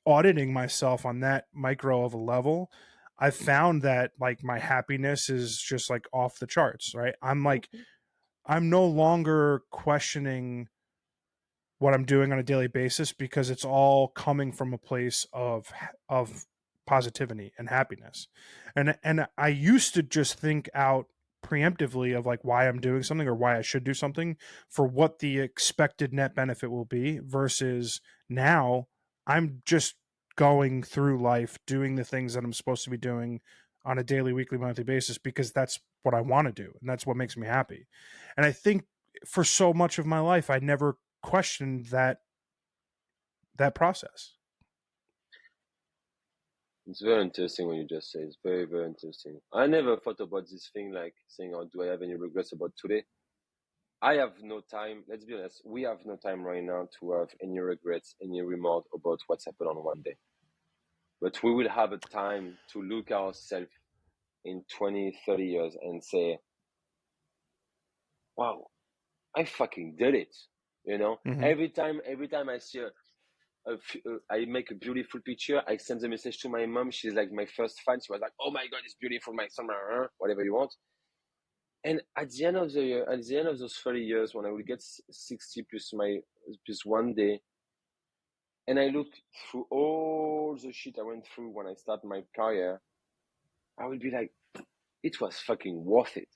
auditing myself on that micro of a level, I've found that like my happiness is just like off the charts, right? Mhm. I'm no longer questioning what I'm doing on a daily basis because it's all coming from a place of positivity and happiness. And I used to just think out preemptively of like why I'm doing something or why I should do something for what the expected net benefit will be versus now I'm just going through life doing the things that I'm supposed to be doing on a daily, weekly, monthly basis because that's what I want to do and that's what makes me happy. And I think for so much of my life I never questioned that process. It's very interesting what you just say. It's very, very interesting. I never thought about this thing like saying, oh, do I have any regrets about today? I have no time. Let's be honest. We have no time right now to have any regrets, any remorse about what's happened on one day. But we will have a time to look ourselves in 20, 30 years and say, wow, I fucking did it. Hmm. Every time I make a beautiful picture, I send the message to my mom. She's like my first fan. She was like, oh my God, it's beautiful, my son, whatever you want. And at the end of the year, at the end of those 30 years, when I will get 60 plus one day, and I look through all the shit I went through when I started my career, I will be like, it was fucking worth it.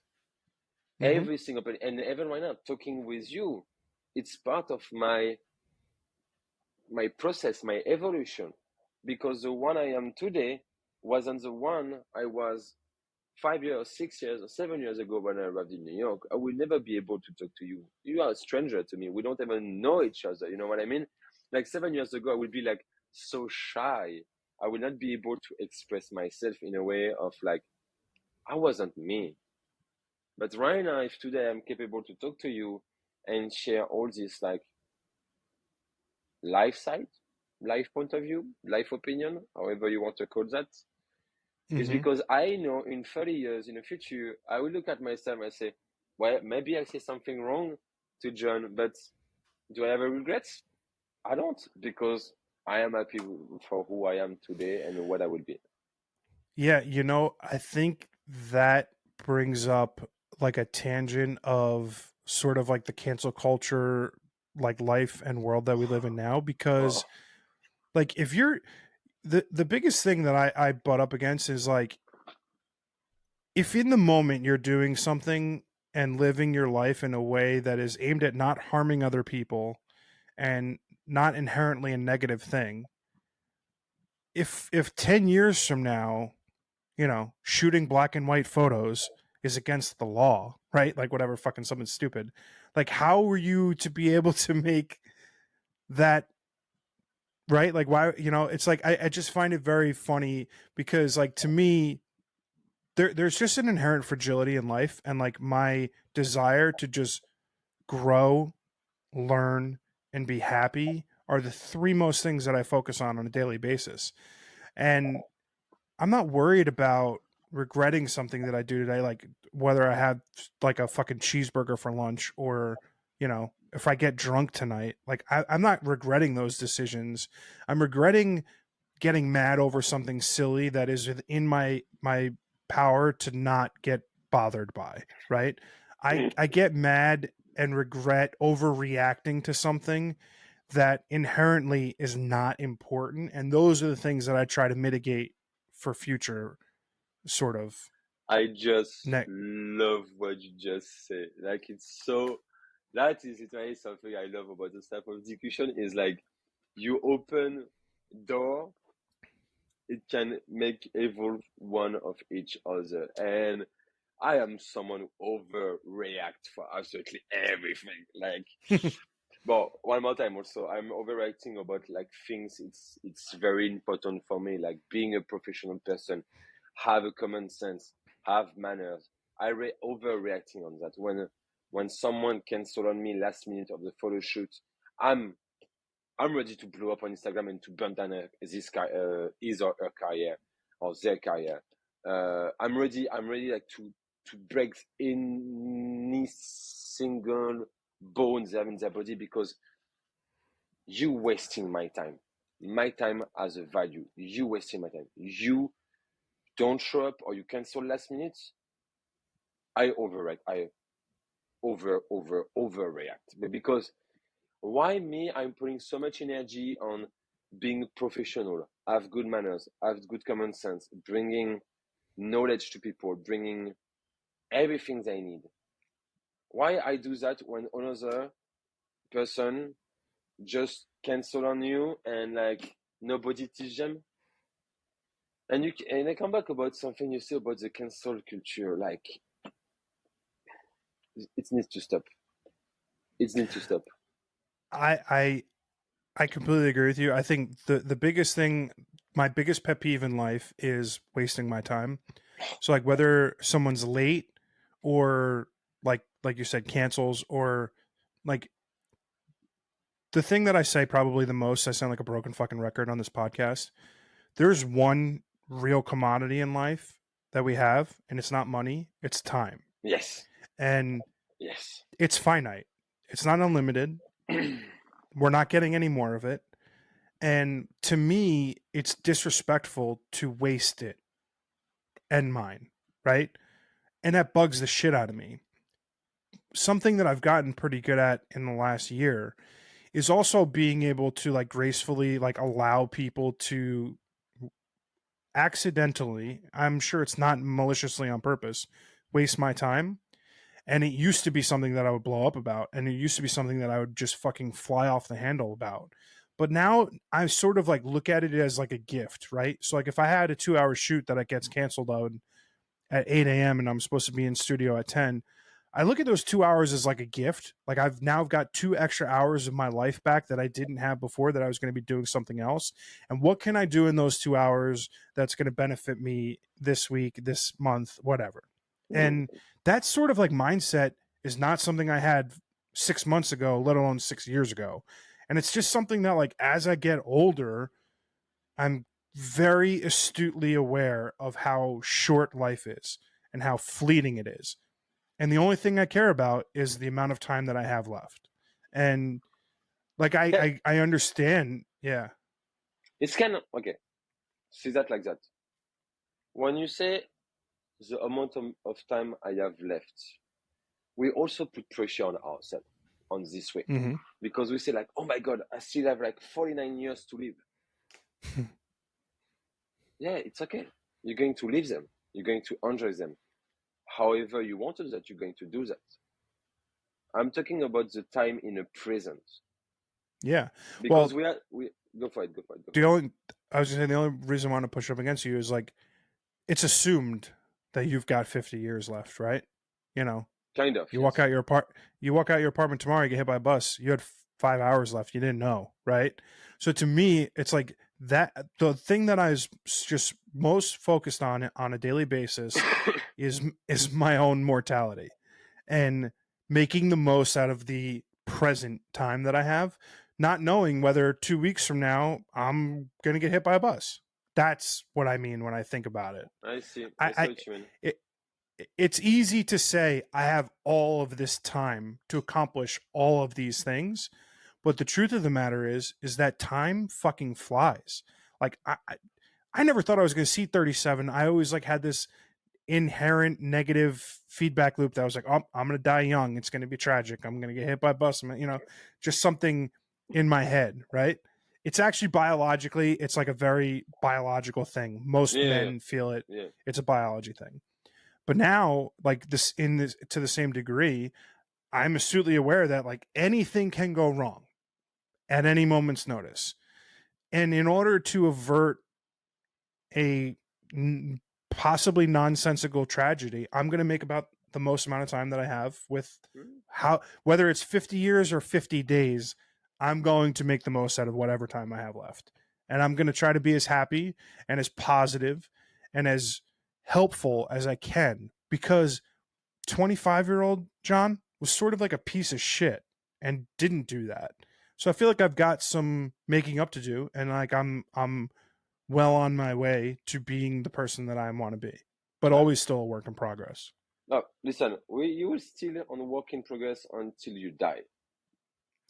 Hmm. Every single penny. And even right now, talking with you, it's part of my process, my evolution, because the one I am today wasn't the one I was 5 years, 6 years, or 7 years ago when I arrived in New York. I will never be able to talk to you. You are a stranger to me. We don't even know each other. You know what I mean? Like 7 years ago, I would be like so shy. I would not be able to express myself in a way of like, I wasn't me. But right now, if today I'm capable to talk to you and share all this like life side, life point of view, life opinion, however you want to call that, is Hmm. because I know in 30 years in the future, I will look at myself and say, well, maybe I say something wrong to John, but Do I have a regrets? I don't, because I am happy for who I am today and what I will be. Yeah, I think that brings up like a tangent of sort of like the cancel culture, like life and world that we live in now. Oh, Because like if you're the biggest thing that I butt up against is like if in the moment you're doing something and living your life in a way that is aimed at not harming other people and not inherently a negative thing, if 10 years from now, shooting black and white photos is against the law, right? Like whatever, fucking something stupid. Like how are you to be able to make that right? Like why, it's like I just find it very funny because like to me, there's just an inherent fragility in life and like my desire to just grow, learn, and be happy are the three most things that I focus on a daily basis. And I'm not worried about regretting something that I do today, like whether I had like a fucking cheeseburger for lunch or, if I get drunk tonight. Like I'm not regretting those decisions. I'm regretting getting mad over something silly that is within my power to not get bothered by, right? I get mad and regret overreacting to something that inherently is not important, and those are the things that I try to mitigate for future sort of I just ne- love what you just said. Like it's so, that is literally something I love about this type of discussion is like you open door, it can make evolve one of each other. And I am someone who overreact for absolutely everything. Like, but one more time also, I'm overreacting about like things. It's very important for me, like being a professional person, have a common sense, have manners. Overreacting on that. When someone cancel on me last minute of the photo shoot, I'm I'm ready to blow up on Instagram and to burn down his or her career or their career. I'm ready. I'm ready like to break any single bones they have in their body because you wasting my time. My time has a value. You wasting my time. You don't show up or you cancel last minute. I overreact. I overreact. But because why me? I'm putting so much energy on being professional, have good manners, have good common sense, bringing knowledge to people, bringing everything they need. Why I do that when another person just cancel on you and like nobody teach them? And I come back about something you say about the cancel culture. Like it needs to stop. It needs to stop. I I I completely agree with you. I think the biggest thing, my biggest pet peeve in life is wasting my time. So like whether someone's late or like you said cancels or like the thing that I say probably the most, I sound like a broken fucking record on this podcast. There's one real commodity in life that we have, and it's not money, it's time. Yes. And Yes. it's finite. It's not unlimited. We're not getting any more of it. And to me, it's disrespectful to waste it and mine, right? And that bugs the shit out of me. Something that I've gotten pretty good at in the last year is also being able to like gracefully like allow people to accidentally, I'm sure it's not maliciously on purpose, waste my time. And it used to be something that I would blow up about, and it used to be something that I would just fucking fly off the handle about. But now I sort of like look at it as like a gift, right? So like if I had a 2 hour shoot that it gets canceled out at 8 a.m. and I'm supposed to be in studio at 10, I look at those 2 hours as like a gift. Like I've now got 2 extra hours of my life back that I didn't have before that I was going to be doing something else. And what can I do in those 2 hours that's going to benefit me this week, this month, whatever? And that sort of like mindset is not something I had 6 months ago, let alone 6 years ago. And it's just something that like as I get older, I'm very astutely aware of how short life is and how fleeting it is. And the only thing I care about is the amount of time that I have left. And Like Yeah, I understand. Yeah. it's kind of okay. See that like that. When you say the amount of time I have left, we also put pressure on ourselves on this way Mm-hmm. because we say like, oh my God, I still have like 49 years to live. Yeah, it's okay. You're going to live them. You're going to enjoy them. However you wanted that, you're going to do that. I'm talking about the time in the present Yeah. because Well, we go for it, go for it, go the for it. only I was gonna say the only reason I want to push up against you is like it's assumed that you've got 50 years left, right? You know, Kind of, you walk yes. out you walk out your apartment tomorrow, you get hit by a bus. You had 5 hours left. You didn't know, right? So to me, it's like that. The thing that I was just most focused on a daily basis is my own mortality and making the most out of the present time that I have, not knowing whether 2 weeks from now I'm gonna get hit by a bus. That's what I mean when I think about it. I see I what you mean. it, it's easy to say I have all of this time to accomplish all of these things, but the truth of the matter is that time fucking flies. Like I never thought I was going to see 37. I always like had this inherent negative feedback loop that was like, oh, I'm going to die young. It's going to be tragic. I'm going to get hit by a bus. Just something in my head, right? It's actually biologically, it's like a very biological thing. Most Yeah, men feel it. yeah. It's a biology thing. But now, like this, in this to the same degree, I'm astutely aware that like anything can go wrong at any moment's notice. And in order to avert a possibly nonsensical tragedy, I'm going to make about the most amount of time that I have with how, whether it's 50 years or 50 days, I'm going to make the most out of whatever time I have left. And I'm going to try to be as happy and as positive and as helpful as I can, because 25-year-old John was sort of like a piece of shit and didn't do that. So I feel like I've got some making up to do, and like I'm well on my way to being the person that I want to be, but Uh, always still a work in progress. no, listen, you will still on work in progress until you die.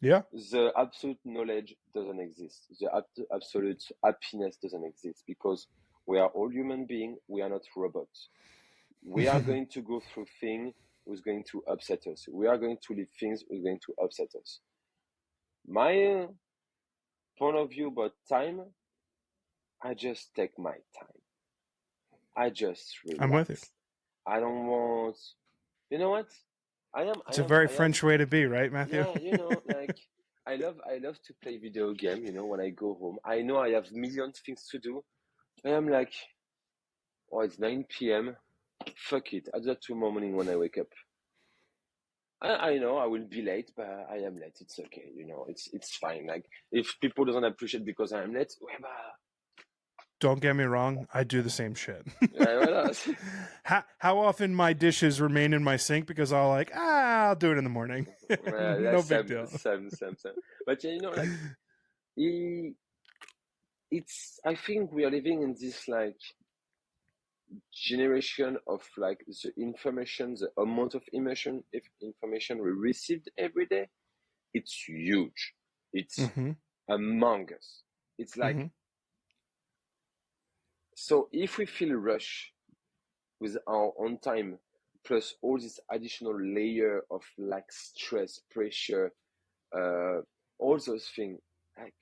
Yeah. The absolute knowledge doesn't exist. The absolute happiness doesn't exist because we are all human beings. We are not robots. We are going to go through things who's going to upset us. We are going to live things who's going to upset us. My point of view about time, I just take my time. I just I'm with you. relax. I don't want, you know what? It's a very I have, French way to be, right, Matthew? yeah, like I love to play video game, when I go home. I know I have millions things to do. I am like, oh, it's 9 p.m. Fuck it. I'll do that tomorrow morning when I wake up. I know I will be late, but I am late. It's okay, it's fine. Like if people doesn't appreciate because I am late, well, Don't get me wrong, I do the same shit. yeah, voilà. how often my dishes remain in my sink because I'll do it in the morning. Yeah, No big deal. same. But yeah, like it's. I think we are living in this like generation of like the information, the amount of information we received every day. It's huge. It's Mm-hmm. among us. It's like Mm-hmm. so if we feel rush with our own time, plus all this additional layer of like stress, pressure, all those things, like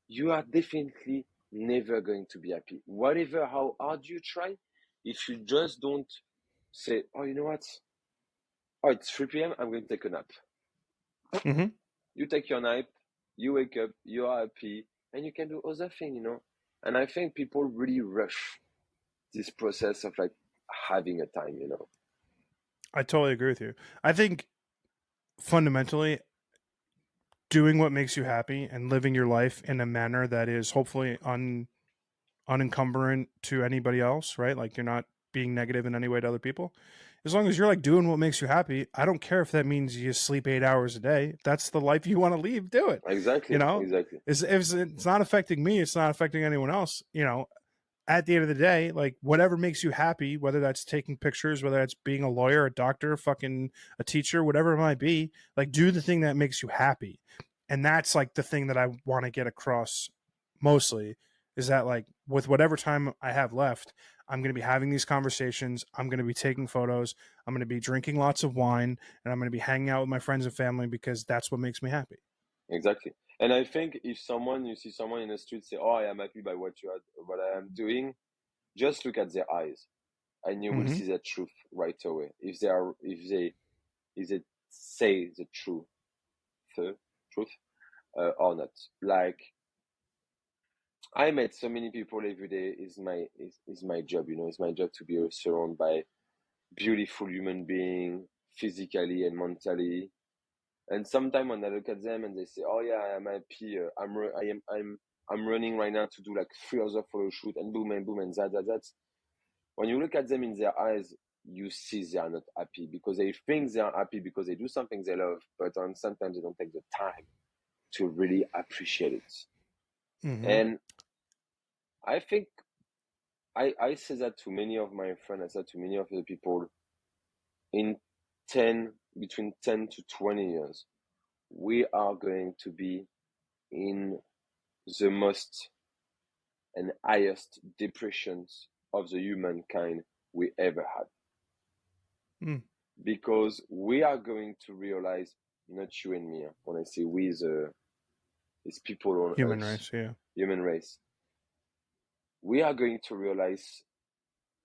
you are definitely never going to be happy. Whatever, how hard you try, if you just don't say, oh, you know what? Oh, it's 3 p.m., I'm going to take a nap. Mm-hmm. You take your nap, you wake up, you are happy, and you can do other things. And I think people really rush this process of like having a time. I totally agree with you. I think fundamentally, doing what makes you happy and living your life in a manner that is hopefully unencumbrant to anybody else, right? Like you're not being negative in any way to other people. As long as you're like doing what makes you happy, I don't care if that means you sleep 8 hours a day. If that's the life you want to lead, do it. You Exactly, know, exactly. if it's not affecting me, it's not affecting anyone else. At the end of the day, like whatever makes you happy, whether that's taking pictures, whether that's being a lawyer, a doctor, fucking a teacher, whatever it might be, like do the thing that makes you happy. And that's like the thing that I want to get across mostly, is that like with whatever time I have left, I'm going to be having these conversations. I'm going to be taking photos. I'm going to be drinking lots of wine, and I'm going to be hanging out with my friends and family because that's what makes me happy. Exactly. And I think if someone, you see someone in the street say, "Oh, I am happy by what I am doing," just look at their eyes, and you will Hmm. see the truth right away. If they say the truth or not. Like I met so many people every day. Is my job. It's my job to be surrounded by beautiful human being, physically and mentally. And sometimes when I look at them and they say, "Oh yeah, I am happy. I'm running right now to do like 3 other photo shoot and boom and that." When you look at them in their eyes, you see they are not happy because they think they are happy because they do something they love, but sometimes they don't take the time to really appreciate it. Hmm. And I think I say that to many of my friends. I said to many of the people in between 10 to 20 years, we are going to be in the most and highest depressions of the humankind we ever had. Mm. Because we are going to realize, not you and me, when I say we, is people on Human Earth, race, yeah. human race, we are going to realize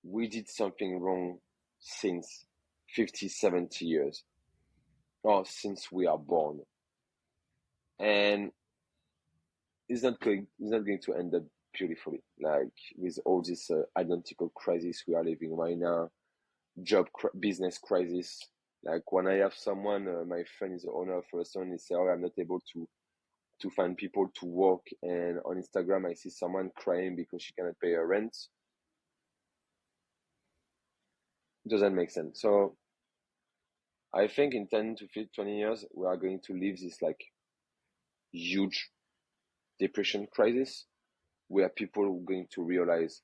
we did something wrong since 50, 70 years, or since we are born. And it's not going to end up beautifully, like with all this identical crisis we are living right now, business crisis. Like when I have someone, my friend is the owner of a restaurant, he say, "Oh, I'm not able to find people to work," and on Instagram I see someone crying because she cannot pay her rent. Doesn't make sense. So I think in 10 to 15, 20 years we are going to live this like huge depression crisis where people are going to realize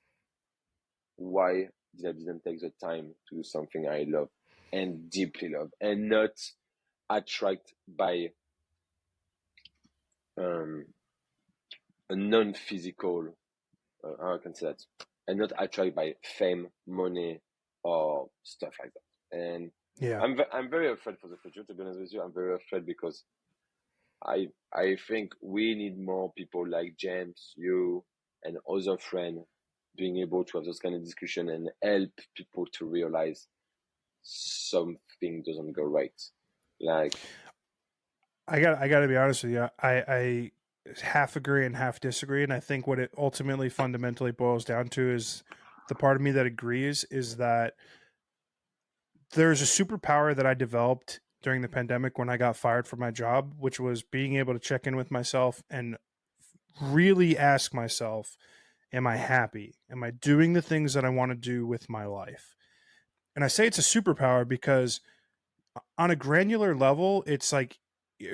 why I didn't take the time to do something I love and deeply love and not attract by um, a non-physical, how I can say that, and not attracted by fame, money, or stuff like that. And Yeah. I'm very afraid for the future. To be honest with you, I'm very afraid because I think we need more people like James, you, and other friends being able to have those kind of discussion and help people to realize something doesn't go right. Like, I got to be honest with you. I half agree and half disagree, and I think what it ultimately fundamentally boils down to is the part of me that agrees is that there's a superpower that I developed during the pandemic when I got fired from my job, which was being able to check in with myself and really ask myself, am I happy? Am I doing the things that I want to do with my life? And I say it's a superpower because on a granular level, it's like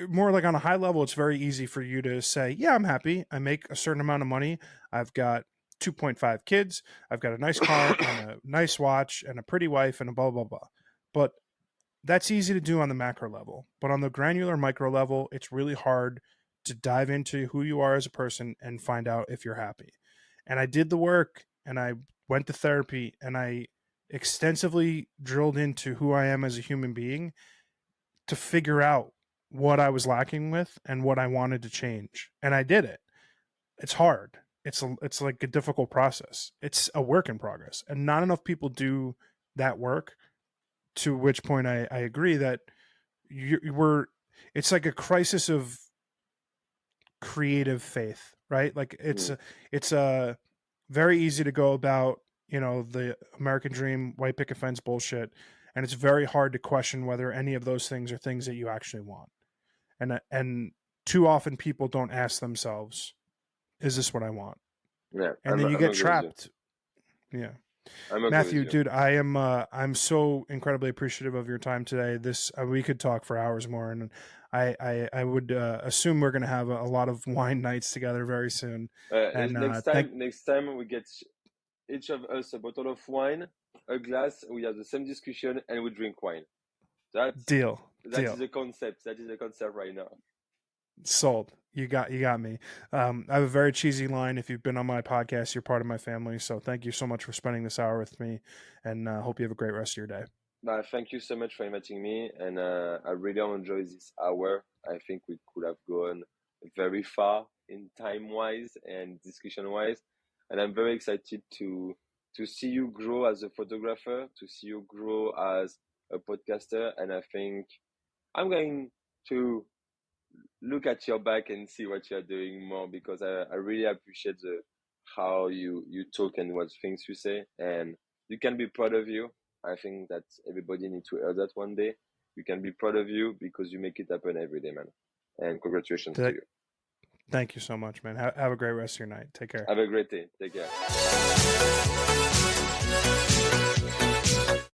more like on a high level, it's very easy for you to say, yeah, I'm happy. I make a certain amount of money. I've got 2.5 kids. I've got a nice car and a nice watch and a pretty wife and a blah, blah, blah. But that's easy to do on the macro level. But on the granular micro level, it's really hard to dive into who you are as a person and find out if you're happy. And I did the work and I went to therapy and I extensively drilled into who I am as a human being to figure out what I was lacking with and what I wanted to change. And I did it. It's hard. It's like a difficult process. It's a work in progress. And not enough people do that work, to which point I agree that we're it's like a crisis of creative faith, right? Like mm, it's a very easy to go about, the American dream, white picket fence bullshit, and it's very hard to question whether any of those things are things that you actually want. And too often people don't ask themselves, is this what I want? yeah, And then you I'm get agree with you. trapped. Yeah. I'm agree with Matthew, you. dude, I'm so incredibly appreciative of your time today. This we could talk for hours more, and I would assume we're going to have a lot of wine nights together very soon. And thank Next time we get each of us a bottle of wine, a glass. We have the same discussion and we drink wine. That's deal that is deal. the concept. That is the concept right now. Sold. You got me. I have a very cheesy line. If you've been on my podcast, you're part of my family. So thank you so much for spending this hour with me, and hope you have a great rest of your day. Thank you so much for inviting me, and I really enjoyed this hour. I think we could have gone very far in time wise and discussion wise, and I'm very excited to see you grow as a photographer, to see you grow as a podcaster, and I think I'm going to look at your back and see what you're doing more, because I really appreciate how you talk and what things you say, and you can be proud of you. I think that everybody needs to hear that one day. You can be proud of you because you make it happen every day, man. And congratulations to you. Thank you so much, man. Have a great rest of your night. Take care. Have a great day. Take care.